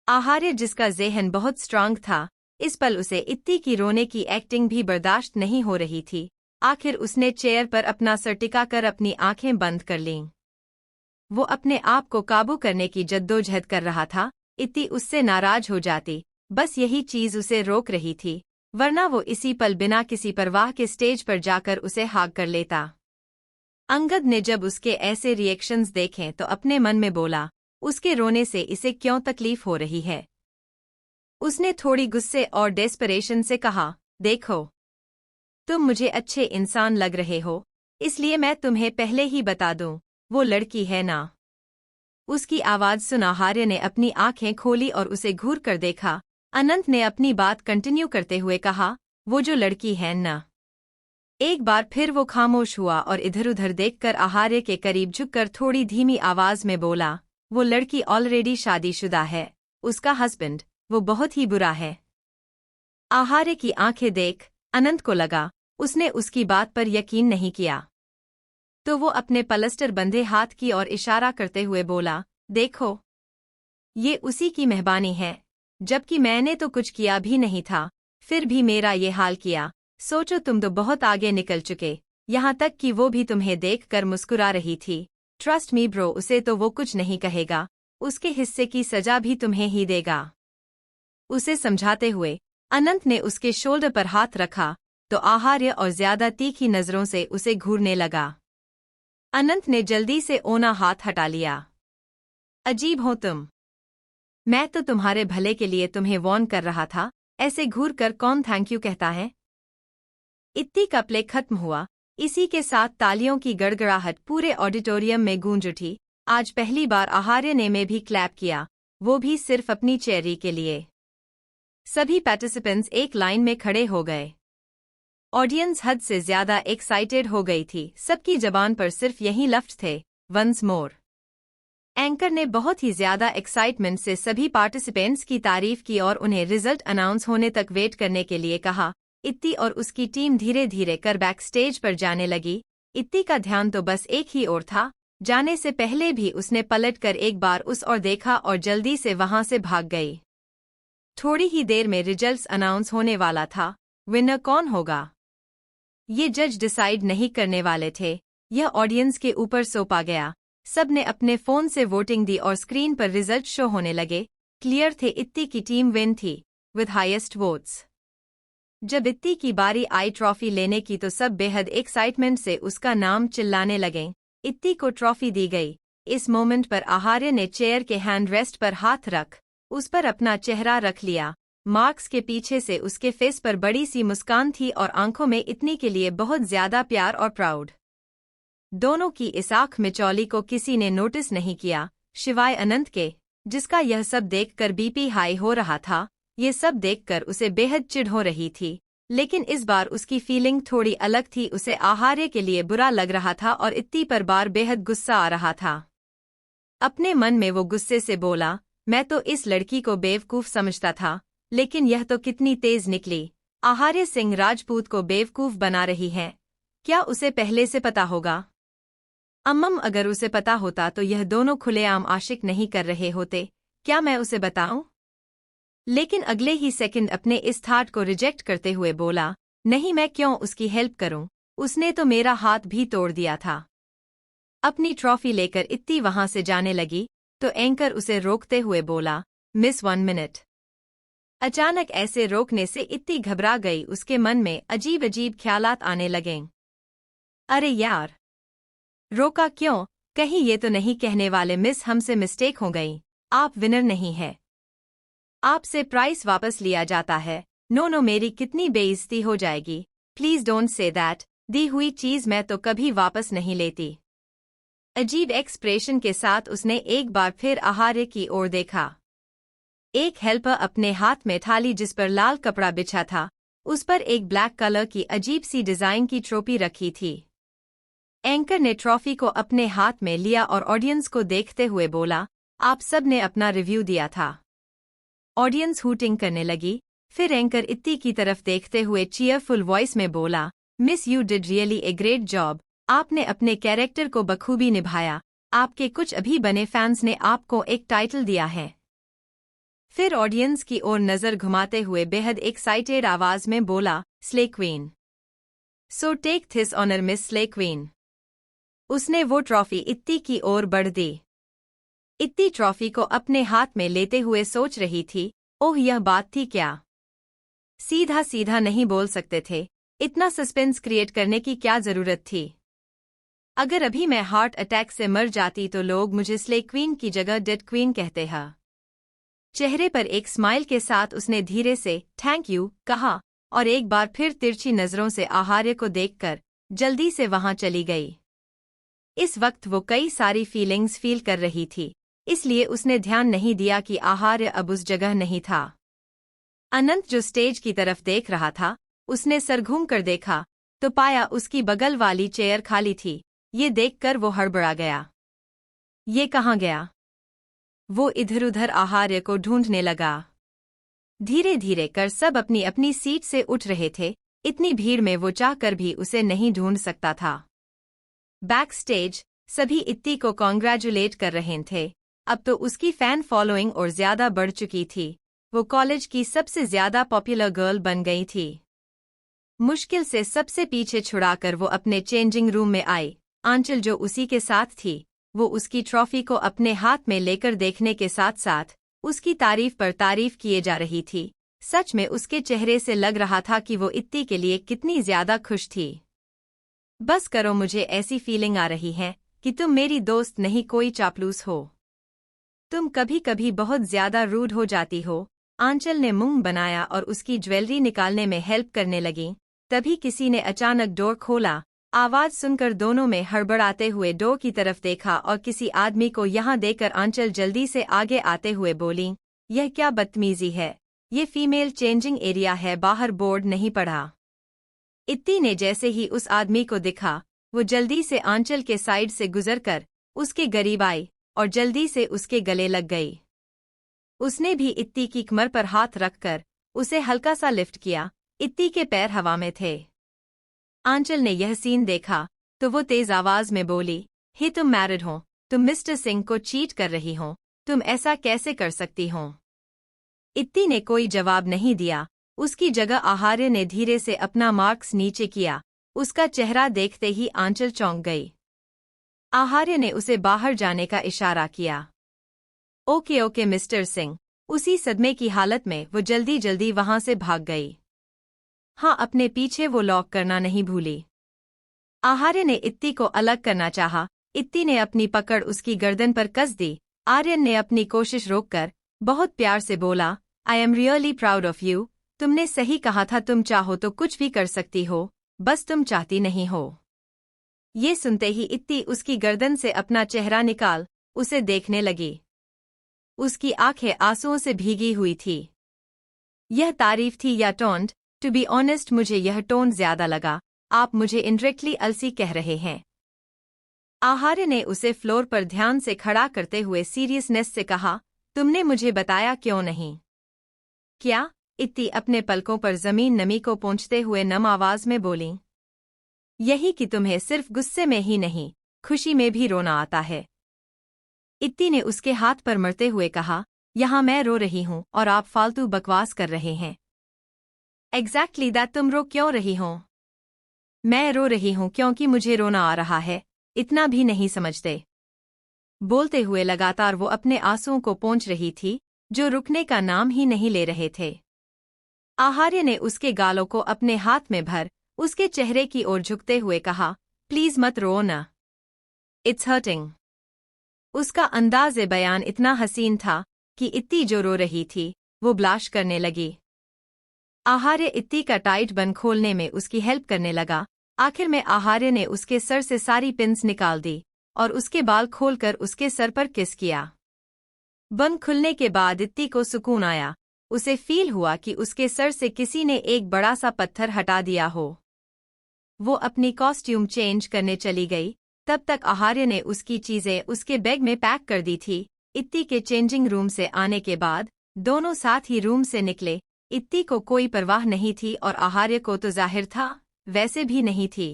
आहार्य, जिसका ज़हन बहुत स्ट्रांग था, इस पल उसे इत्ती की रोने की एक्टिंग भी बर्दाश्त नहीं हो रही थी। आखिर उसने चेयर पर अपना सर टिकाकर अपनी आंखें बंद कर लीं। वो अपने आप को काबू करने की जद्दोजहद कर रहा था। इत्ती उससे नाराज हो जाती, बस यही चीज उसे रोक रही थी, वरना वो इसी पल बिना किसी परवाह के स्टेज पर जाकर उसे हाग कर लेता। अंगद ने जब उसके ऐसे रिएक्शंस देखे तो अपने मन में बोला, उसके रोने से इसे क्यों तकलीफ हो रही है। उसने थोड़ी गुस्से और डेस्परेशन से कहा, देखो, तुम मुझे अच्छे इंसान लग रहे हो, इसलिए मैं तुम्हें पहले ही बता दूं, वो लड़की है ना। उसकी आवाज सुना आहार्य ने अपनी आंखें खोली और उसे घूर कर देखा। अनंत ने अपनी बात कंटिन्यू करते हुए कहा, वो जो लड़की है ना। एक बार फिर वो खामोश हुआ और इधर उधर देखकर आहार्य के करीब झुककर थोड़ी धीमी आवाज में बोला, वो लड़की ऑलरेडी शादीशुदा है, उसका हस्बैंड, वो बहुत ही बुरा है। आहार्य की आंखें देख अनंत को लगा उसने उसकी बात पर यकीन नहीं किया, तो वो अपने पलस्टर बंधे हाथ की ओर इशारा करते हुए बोला, देखो, ये उसी की मेहरबानी है, जबकि मैंने तो कुछ किया भी नहीं था, फिर भी मेरा ये हाल किया। सोचो, तुम तो बहुत आगे निकल चुके, यहाँ तक कि वो भी तुम्हें देखकर मुस्कुरा रही थी। ट्रस्ट मी ब्रो, उसे तो वो कुछ नहीं कहेगा, उसके हिस्से की सजा भी तुम्हें ही देगा। उसे समझाते हुए अनंत ने उसके शोल्डर पर हाथ रखा तो आहार्य और ज्यादा तीखी नजरों से उसे घूरने लगा। अनंत ने जल्दी से ओना हाथ हटा लिया। अजीब हो तुम, मैं तो तुम्हारे भले के लिए तुम्हें वॉर्न कर रहा था, ऐसे घूर कर कौन थैंक यू कहता है। इत्ती का प्ले खत्म हुआ। इसी के साथ तालियों की गड़गड़ाहट पूरे ऑडिटोरियम में गूंज उठी। आज पहली बार आहार्य ने में भी क्लैप किया, वो भी सिर्फ अपनी चेयरी के लिए। सभी पार्टिसिपेंट्स एक लाइन में खड़े हो गए। ऑडियंस हद से ज्यादा एक्साइटेड हो गई थी, सबकी जबान पर सिर्फ यही लफ्ज थे, वंस मोर। एंकर ने बहुत ही ज्यादा एक्साइटमेंट से सभी पार्टिसिपेंट्स की तारीफ की और उन्हें रिजल्ट अनाउंस होने तक वेट करने के लिए कहा। इत्ती और उसकी टीम धीरे धीरे कर बैक स्टेज पर जाने लगी। इत्ती का ध्यान तो बस एक ही ओर था। जाने से पहले भी उसने पलट कर एक बार उस ओर देखा और जल्दी से वहां से भाग गई। थोड़ी ही देर में रिजल्ट्स अनाउंस होने वाला था। विनर कौन होगा, ये जज डिसाइड नहीं करने वाले थे, यह ऑडियंस के ऊपर सौंपा गया। सब ने अपने फोन से वोटिंग दी और स्क्रीन पर रिजल्ट शो होने लगे। क्लियर थे, इत्ती की टीम विन थी विद हाईएस्ट वोट्स। जब इत्ती की बारी आई ट्रॉफी लेने की तो सब बेहद एक्साइटमेंट से उसका नाम चिल्लाने लगे। इत्ती को ट्रॉफी दी गई। इस मोमेंट पर आहार्य ने चेयर के हैंड रेस्ट पर हाथ रख उस पर अपना चेहरा रख लिया। मार्क्स के पीछे से उसके फेस पर बड़ी सी मुस्कान थी और आंखों में इतनी के लिए बहुत ज्यादा प्यार और प्राउड। दोनों की इस आंख मिचौली को किसी ने नोटिस नहीं किया सिवाय अनंत के, जिसका यह सब देखकर बीपी हाई हो रहा था। ये सब देखकर उसे बेहद चिढ़ हो रही थी, लेकिन इस बार उसकी फीलिंग थोड़ी अलग थी। उसे आहार्य के लिए बुरा लग रहा था और इत्ती पर बार बेहद गुस्सा आ रहा था। अपने मन में वो गुस्से से बोला, मैं तो इस लड़की को बेवकूफ समझता था, लेकिन यह तो कितनी तेज निकली। आहार्य सिंह राजपूत को बेवकूफ बना रही है, क्या उसे पहले से पता होगा? अगर उसे पता होता तो यह दोनों खुलेआम आशिक नहीं कर रहे होते, क्या मैं उसे बताऊं? लेकिन अगले ही सेकंड अपने इस थॉट को रिजेक्ट करते हुए बोला, नहीं, मैं क्यों उसकी हेल्प करूं, उसने तो मेरा हाथ भी तोड़ दिया था। अपनी ट्रॉफी लेकर इत्ती वहां से जाने लगी तो एंकर उसे रोकते हुए बोला, मिस 1 मिनट। अचानक ऐसे रोकने से इत्ती घबरा गई। उसके मन में अजीब अजीब ख्यालात आने लगे। अरे यार, रोका क्यों? कहीं ये तो नहीं कहने वाले मिस हमसे मिस्टेक हो गई, आप विनर नहीं है, आपसे प्राइस वापस लिया जाता है। नो, मेरी कितनी बेइज्जती हो जाएगी। प्लीज डोंट से दैट, दी हुई चीज मैं तो कभी वापस नहीं लेती। अजीब एक्सप्रेशन के साथ उसने एक बार फिर आहार्य की ओर देखा। एक हेल्पर अपने हाथ में थाली जिस पर लाल कपड़ा बिछा था, उस पर एक ब्लैक कलर की अजीब सी डिजाइन की ट्रॉफी रखी थी। एंकर ने ट्रॉफी को अपने हाथ में लिया और ऑडियंस को देखते हुए बोला, आप सब ने अपना रिव्यू दिया था। ऑडियंस हूटिंग करने लगी। फिर एंकर इत्ती की तरफ देखते हुए चीयरफुल वॉइस में बोला, miss you did really a great job, आपने अपने कैरेक्टर को बखूबी निभाया। आपके कुछ अभी बने फैंस ने आपको एक टाइटल दिया है। फिर ऑडियंस की ओर नजर घुमाते हुए बेहद एक्साइटेड आवाज में बोला, slay queen. So take this honour miss slay queen. उसने वो ट्रॉफी इत्ती की ओर बढ़ दी। इत्ती ट्रॉफी को अपने हाथ में लेते हुए सोच रही थी, ओह यह बात थी क्या? सीधा सीधा नहीं बोल सकते थे, इतना सस्पेंस क्रिएट करने की क्या जरूरत थी? अगर अभी मैं हार्ट अटैक से मर जाती तो लोग मुझे स्ले क्वीन की जगह डेड क्वीन कहते हैं। चेहरे पर एक स्माइल के साथ उसने धीरे से थैंक यू कहा और एक बार फिर तिरछी नजरों से आहार्य को देखकर जल्दी से वहां चली गई। इस वक्त वो कई सारी फीलिंग्स फील कर रही थी, इसलिए उसने ध्यान नहीं दिया कि आहार्य अब उस जगह नहीं था। अनंत जो स्टेज की तरफ देख रहा था, उसने सर घूम कर देखा तो पाया उसकी बगल वाली चेयर खाली थी। ये देखकर वो हड़बड़ा गया। ये कहाँ गया? वो इधर-उधर आहार्य को ढूंढने लगा। धीरे धीरे कर सब अपनी अपनी सीट से उठ रहे थे, इतनी भीड़ में वो चाहकर भी उसे नहीं ढूंढ सकता था। बैक स्टेज सभी इत्ती को कॉन्ग्रेचुलेट कर रहे थे। अब तो उसकी फैन फॉलोइंग और ज्यादा बढ़ चुकी थी। वो कॉलेज की सबसे ज्यादा पॉपुलर गर्ल बन गई थी। मुश्किल से सबसे पीछे छुड़ाकर वो अपने चेंजिंग रूम में आई। आंचल जो उसी के साथ थी, वो उसकी ट्रॉफी को अपने हाथ में लेकर देखने के साथ साथ उसकी तारीफ पर तारीफ किए जा रही थी। सच में उसके चेहरे से लग रहा था कि वो इत्ती के लिए कितनी ज्यादा खुश थी। बस करो, मुझे ऐसी फीलिंग आ रही है कि तुम मेरी दोस्त नहीं कोई चापलूस हो। तुम कभी कभी बहुत ज्यादा रूड हो जाती हो। आंचल ने मुंह बनाया और उसकी ज्वेलरी निकालने में हेल्प करने लगी। तभी किसी ने अचानक डोर खोला। आवाज सुनकर दोनों में हड़बड़ाते हुए डोर की तरफ देखा और किसी आदमी को यहाँ देखकर आंचल जल्दी से आगे आते हुए बोली, यह क्या बदतमीजी है? ये फीमेल चेंजिंग एरिया है, बाहर बोर्ड नहीं पढ़ा? इत्ती ने जैसे ही उस आदमी को दिखा, वो जल्दी से आंचल के साइड से गुजरकर उसके करीब आई और जल्दी से उसके गले लग गई। उसने भी इत्ती की कमर पर हाथ रखकर उसे हल्का सा लिफ्ट किया। इत्ती के पैर हवा में थे। आंचल ने यह सीन देखा तो वो तेज आवाज में बोली, हे तुम मैरिड हो, तुम मिस्टर सिंह को चीट कर रही हो, तुम ऐसा कैसे कर सकती हो? इत्ती ने कोई जवाब नहीं दिया। उसकी जगह आहार्य ने धीरे से अपना मार्क्स नीचे किया। उसका चेहरा देखते ही आंचल चौंक गई। आहार्य ने उसे बाहर जाने का इशारा किया। Okay okay mister Singh. उसी सदमे की हालत में वो जल्दी जल्दी वहां से भाग गई। हाँ, अपने पीछे वो लॉक करना नहीं भूली। आहार्य ने इत्ती को अलग करना चाहा। इत्ती ने अपनी पकड़ उसकी गर्दन पर कस दी। आर्यन ने अपनी कोशिश रोककर बहुत प्यार से बोला, I am really proud of you. तुमने सही कहा था, तुम चाहो तो कुछ भी कर सकती हो, बस तुम चाहती नहीं हो। ये सुनते ही इत्ती उसकी गर्दन से अपना चेहरा निकाल उसे देखने लगी। उसकी आंखें आंसुओं से भीगी हुई थी। यह तारीफ थी या टोंट? टू बी ऑनेस्ट मुझे यह टोन ज्यादा लगा। आप मुझे इनडायरेक्टली अलसी कह रहे हैं। आहार्य ने उसे फ्लोर पर ध्यान से खड़ा करते हुए सीरियसनेस से कहा, तुमने मुझे बताया क्यों नहीं? क्या? इत्ती अपने पलकों पर जमीन नमी को पोंछते हुए नम आवाज में बोली, यही कि तुम्हें सिर्फ गुस्से में ही नहीं, खुशी में भी रोना आता है। इत्ती ने उसके हाथ पर मरते हुए कहा, यहाँ मैं रो रही हूँ और आप फालतू बकवास कर रहे हैं। एग्जैक्टली दैट, तुम रो क्यों रही हो? मैं रो रही हूँ क्योंकि मुझे रोना आ रहा है, इतना भी नहीं समझते? बोलते हुए लगातार वो अपने आंसुओं को पोंछ रही थी, जो रुकने का नाम ही नहीं ले रहे थे। आहार्य ने उसके गालों को अपने हाथ में भर उसके चेहरे की ओर झुकते हुए कहा, प्लीज मत रो ना, इट्स हर्टिंग। उसका अंदाज़े बयान इतना हसीन था कि इत्ती जो रो रही थी वो ब्लाश करने लगी। आहार्य इत्ती का टाइट बन खोलने में उसकी हेल्प करने लगा। आखिर में आहार्य ने उसके सर से सारी पिन्स निकाल दी और उसके बाल खोलकर उसके सर पर किस किया। बन खुलने के बाद इत्ती को सुकून आया। उसे फील हुआ कि उसके सर से किसी ने एक बड़ा सा पत्थर हटा दिया हो। वो अपनी कॉस्ट्यूम चेंज करने चली गई। तब तक आहार्य ने उसकी चीजें उसके बैग में पैक कर दी थी। इत्ती के चेंजिंग रूम से आने के बाद दोनों साथ ही रूम से निकले। इत्ती को कोई परवाह नहीं थी और आहार्य को तो जाहिर था वैसे भी नहीं थी।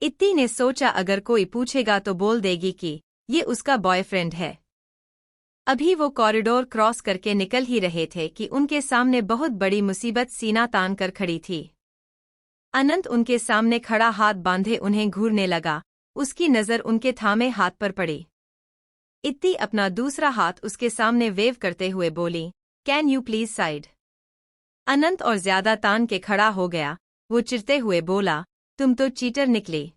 इत्ती ने सोचा अगर कोई पूछेगा तो बोल देगी कि ये उसका बॉयफ्रेंड है। अभी वो कॉरिडोर क्रॉस करके निकल ही रहे थे कि उनके सामने बहुत बड़ी मुसीबत सीना तान कर खड़ी थी। अनंत उनके सामने खड़ा हाथ बांधे उन्हें घूरने लगा। उसकी नज़र उनके थामे हाथ पर पड़ी। इत्ती अपना दूसरा हाथ उसके सामने वेव करते हुए बोली, कैन यू प्लीज साइड। अनंत और ज्यादा तान के खड़ा हो गया। वो चिढ़ते हुए बोला, तुम तो चीटर निकली।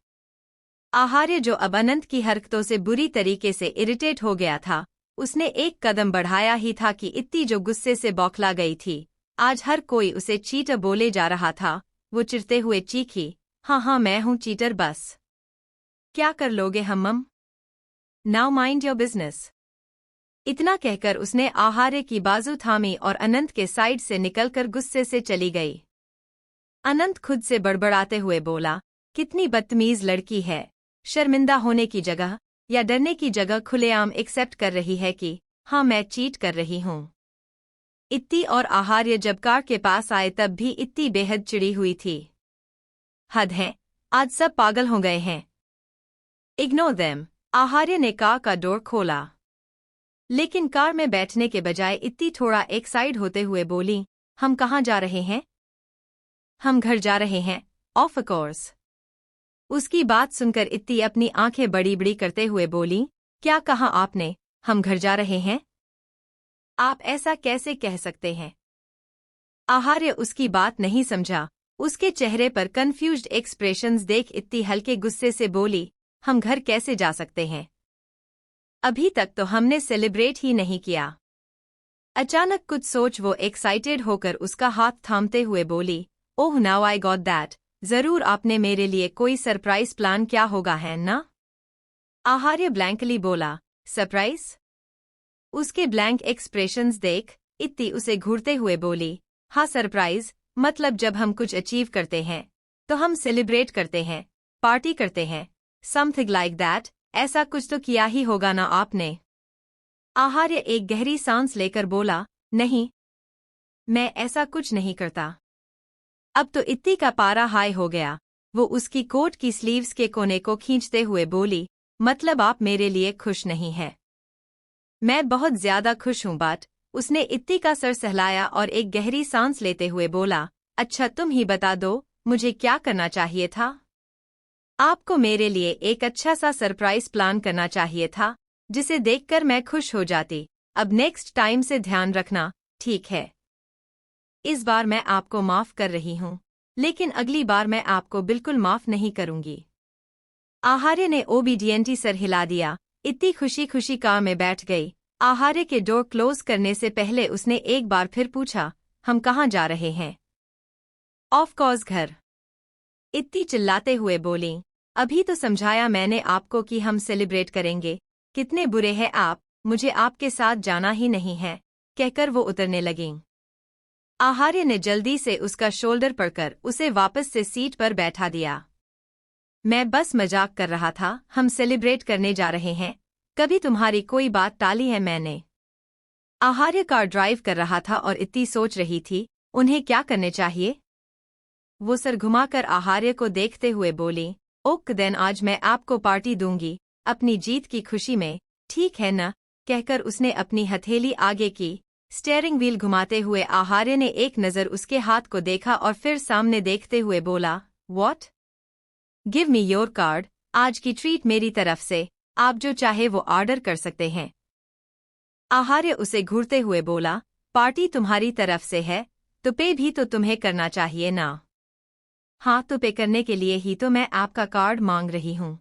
आहार्य, जो अब अनंत की हरकतों से बुरी तरीके से इरिटेट हो गया था, उसने एक कदम बढ़ाया ही था कि इत्ती, जो गुस्से से बौखला गई थी, आज हर कोई उसे चीटर बोले जा रहा था। वो चिढ़ते हुए चीखी, हाँ, मैं हूँ चीटर, बस क्या कर लोगे हम्मम? Now mind your business. इतना कहकर उसने आहार्य की बाजू थामी और अनंत के साइड से निकलकर गुस्से से चली गई। अनंत खुद से बड़बड़ाते हुए बोला, कितनी बदतमीज लड़की है। शर्मिंदा होने की जगह या डरने की जगह खुलेआम एक्सेप्ट कर रही है कि हाँ, मैं चीट कर रही हूँ। इत्ती और आहार्य जब कार के पास आए तब भी इत्ती बेहद चिड़ी हुई थी। हद है, आज सब पागल हो गए हैं। Ignore them. आहार्य ने कार का डोर खोला, लेकिन कार में बैठने के बजाय इत्ती थोड़ा एक साइड होते हुए बोली, हम कहाँ जा रहे हैं? हम घर जा रहे हैं, ऑफ कोर्स। उसकी बात सुनकर इत्ती अपनी आंखें बड़ी बड़ी करते हुए बोली, क्या कहा आपने? हम घर जा रहे हैं? आप ऐसा कैसे कह सकते हैं? आहार्य उसकी बात नहीं समझा। उसके चेहरे पर कंफ्यूज्ड एक्सप्रेशंस देख इत्ती हल्के गुस्से से बोली, हम घर कैसे जा सकते हैं? अभी तक तो हमने सेलिब्रेट ही नहीं किया। अचानक कुछ सोच वो एक्साइटेड होकर उसका हाथ थामते हुए बोली, ओह नाउ आई गॉट दैट। जरूर आपने मेरे लिए कोई सरप्राइज प्लान किया होगा, है ना? आहार्य ब्लैंकली बोला, सरप्राइज? उसके ब्लैंक एक्सप्रेशंस देख इत्ती उसे घूरते हुए बोली, हाँ सरप्राइज, मतलब जब हम कुछ अचीव करते हैं तो हम सेलिब्रेट करते हैं, पार्टी करते हैं, समथिंग लाइक दैट। ऐसा कुछ तो किया ही होगा ना आपने? आहार्य एक गहरी सांस लेकर बोला, नहीं, मैं ऐसा कुछ नहीं करता। अब तो इत्ती का पारा हाई हो गया। वो उसकी कोट की स्लीव्स के कोने को खींचते हुए बोली, मतलब आप मेरे लिए खुश नहीं हैं? मैं बहुत ज्यादा खुश हूं, बट उसने इत्ती का सर सहलाया और एक गहरी सांस लेते हुए बोला, अच्छा तुम ही बता दो, मुझे क्या करना चाहिए था? आपको मेरे लिए एक अच्छा सा सरप्राइज प्लान करना चाहिए था, जिसे देखकर मैं खुश हो जाती। अब नेक्स्ट टाइम से ध्यान रखना, ठीक है? इस बार मैं आपको माफ कर रही हूँ, लेकिन अगली बार मैं आपको बिल्कुल माफ नहीं करूंगी। आहार्य ने ओबीडियंटली सर हिला दिया। इत्ती खुशी खुशी कार में बैठ गई। आहार्य के डोर क्लोज करने से पहले उसने एक बार फिर पूछा, हम कहाँ जा रहे हैं? ऑफ कोर्स घर। इत्ती चिल्लाते हुए बोली, अभी तो समझाया मैंने आपको कि हम सेलिब्रेट करेंगे। कितने बुरे हैं आप, मुझे आपके साथ जाना ही नहीं है, कहकर वो उतरने लगीं। आहार्य ने जल्दी से उसका शोल्डर पकड़कर उसे वापस से सीट पर बैठा दिया। मैं बस मजाक कर रहा था, हम सेलिब्रेट करने जा रहे हैं। कभी तुम्हारी कोई बात टाली है मैंने? आहार्य कार ड्राइव कर रहा था और इत्ती सोच रही थी, उन्हें क्या करने चाहिए। वो सर घुमाकर आहार्य को देखते हुए बोली, ओक देन आज मैं आपको पार्टी दूंगी, अपनी जीत की खुशी में, ठीक है न? कहकर उसने अपनी हथेली आगे की। स्टीयरिंग व्हील घुमाते हुए आहार्य ने एक नज़र उसके हाथ को देखा और फिर सामने देखते हुए बोला, what? Give me your card. आज की ट्रीट मेरी तरफ से, आप जो चाहे वो ऑर्डर कर सकते हैं। आहार्य उसे घूरते हुए बोला, पार्टी तुम्हारी तरफ से है तो पे भी तो तुम्हें करना चाहिए ना? हाँ, तो पे करने के लिए ही तो मैं आपका कार्ड मांग रही हूँ।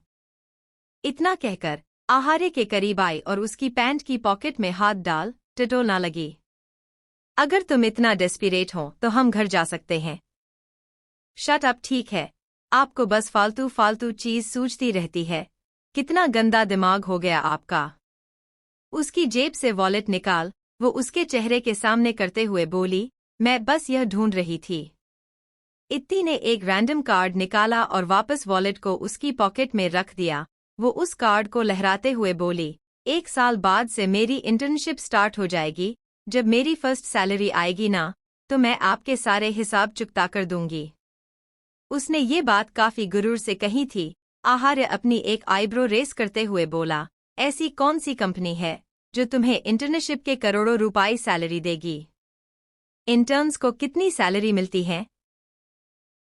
इतना कहकर आहार्य के करीब आई और उसकी पैंट की पॉकेट में हाथ डाल टटोलना लगी। अगर तुम इतना डेस्परेट हो तो हम घर जा सकते हैं। शट अप, ठीक है? आपको बस फालतू फालतू चीज सूझती रहती है। कितना गंदा दिमाग हो गया आपका। उसकी जेब से वॉलेट निकाल वो उसके चेहरे के सामने करते हुए बोली, मैं बस यह ढूंढ रही थी। इत्ती ने एक रैंडम कार्ड निकाला और वापस वॉलेट को उसकी पॉकेट में रख दिया। वो उस कार्ड को लहराते हुए बोली, 1 साल बाद से मेरी इंटर्नशिप स्टार्ट हो जाएगी। जब मेरी फर्स्ट सैलरी आएगी ना, तो मैं आपके सारे हिसाब चुकता कर दूंगी। उसने ये बात काफी गुरूर से कही थी। आहार्य अपनी एक आईब्रो रेस करते हुए बोला, ऐसी कौन सी कंपनी है जो तुम्हें इंटर्नशिप के करोड़ों रुपए सैलरी देगी। इंटर्न्स को कितनी सैलरी मिलती है?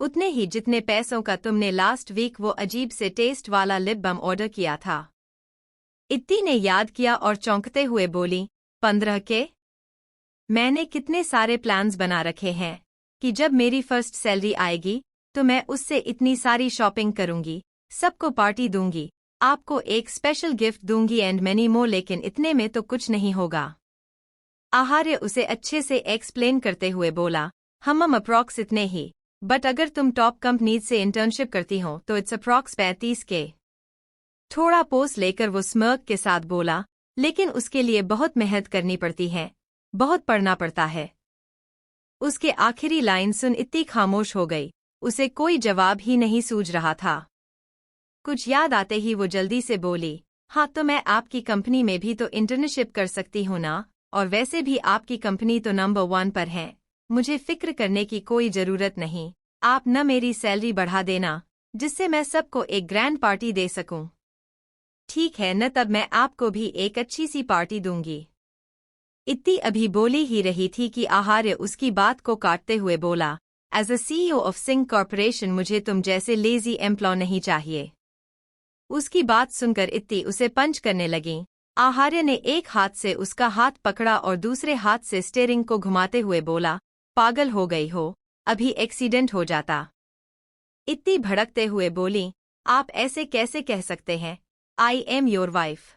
उतने ही जितने पैसों का तुमने लास्ट वीक वो अजीब से टेस्ट वाला लिप बाम ऑर्डर किया था। इत्ती ने याद किया और चौंकते हुए बोली, 15 के? मैंने कितने सारे प्लान्स बना रखे हैं कि जब मेरी फर्स्ट सैलरी आएगी तो मैं उससे इतनी सारी शॉपिंग करूंगी, सबको पार्टी दूंगी, आपको एक स्पेशल गिफ्ट दूंगी एंड मैनी मोर, लेकिन इतने में तो कुछ नहीं होगा। आहार्य उसे अच्छे से एक्सप्लेन करते हुए बोला, हम अप्रॉक्स इतने ही, बट अगर तुम टॉप कंपनीज से इंटर्नशिप करती हो तो इट्स अप्रॉक्स 35 के। थोड़ा पोस लेकर वो स्मर्क के साथ बोला, लेकिन उसके लिए बहुत मेहनत करनी पड़ती है, बहुत पढ़ना पड़ता है। उसके आखिरी लाइन सुन इतनी खामोश हो गई, उसे कोई जवाब ही नहीं सूझ रहा था। कुछ याद आते ही वो जल्दी से बोली, हाँ तो मैं आपकी कंपनी में भी तो इंटर्नशिप कर सकती हूँ ना, और वैसे भी आपकी कंपनी तो नंबर 1 पर है, मुझे फिक्र करने की कोई जरूरत नहीं, आप न मेरी सैलरी बढ़ा देना जिससे मैं सबको एक ग्रैंड पार्टी दे सकूं। ठीक है न, तब मैं आपको भी एक अच्छी सी पार्टी दूंगी। इत्ती अभी बोली ही रही थी कि आहार्य उसकी बात को काटते हुए बोला, as a CEO of Singh corporation मुझे तुम जैसे लेजी एम्प्लॉय नहीं चाहिए। उसकी बात सुनकर इत्ती उसे पंच करने लगी। आहार्य ने एक हाथ से उसका हाथ पकड़ा और दूसरे हाथ से स्टीयरिंग को घुमाते हुए बोला, पागल हो गई हो, अभी एक्सीडेंट हो जाता। इत्ती भड़कते हुए बोली, आप ऐसे कैसे कह सकते हैं, आई एम योर वाइफ।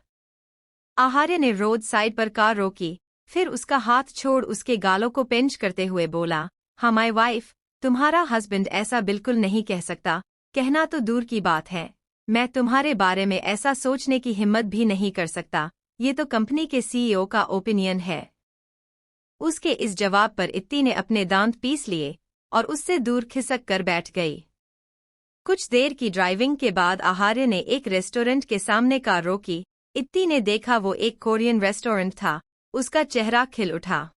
आहार्य ने रोड साइड पर कार रोकी, फिर उसका हाथ छोड़ उसके गालों को पिंच करते हुए बोला, हाँ माय वाइफ, तुम्हारा हस्बैंड ऐसा बिल्कुल नहीं कह सकता, कहना तो दूर की बात है, मैं तुम्हारे बारे में ऐसा सोचने की हिम्मत भी नहीं कर सकता, ये तो कंपनी के CEO का ओपिनियन है। उसके इस जवाब पर इत्ती ने अपने दांत पीस लिए और उससे दूर खिसक कर बैठ गई। कुछ देर की ड्राइविंग के बाद आहार्य ने एक रेस्टोरेंट के सामने कार रोकी। इत्ती ने देखा वो एक कोरियन रेस्टोरेंट था, उसका चेहरा खिल उठा।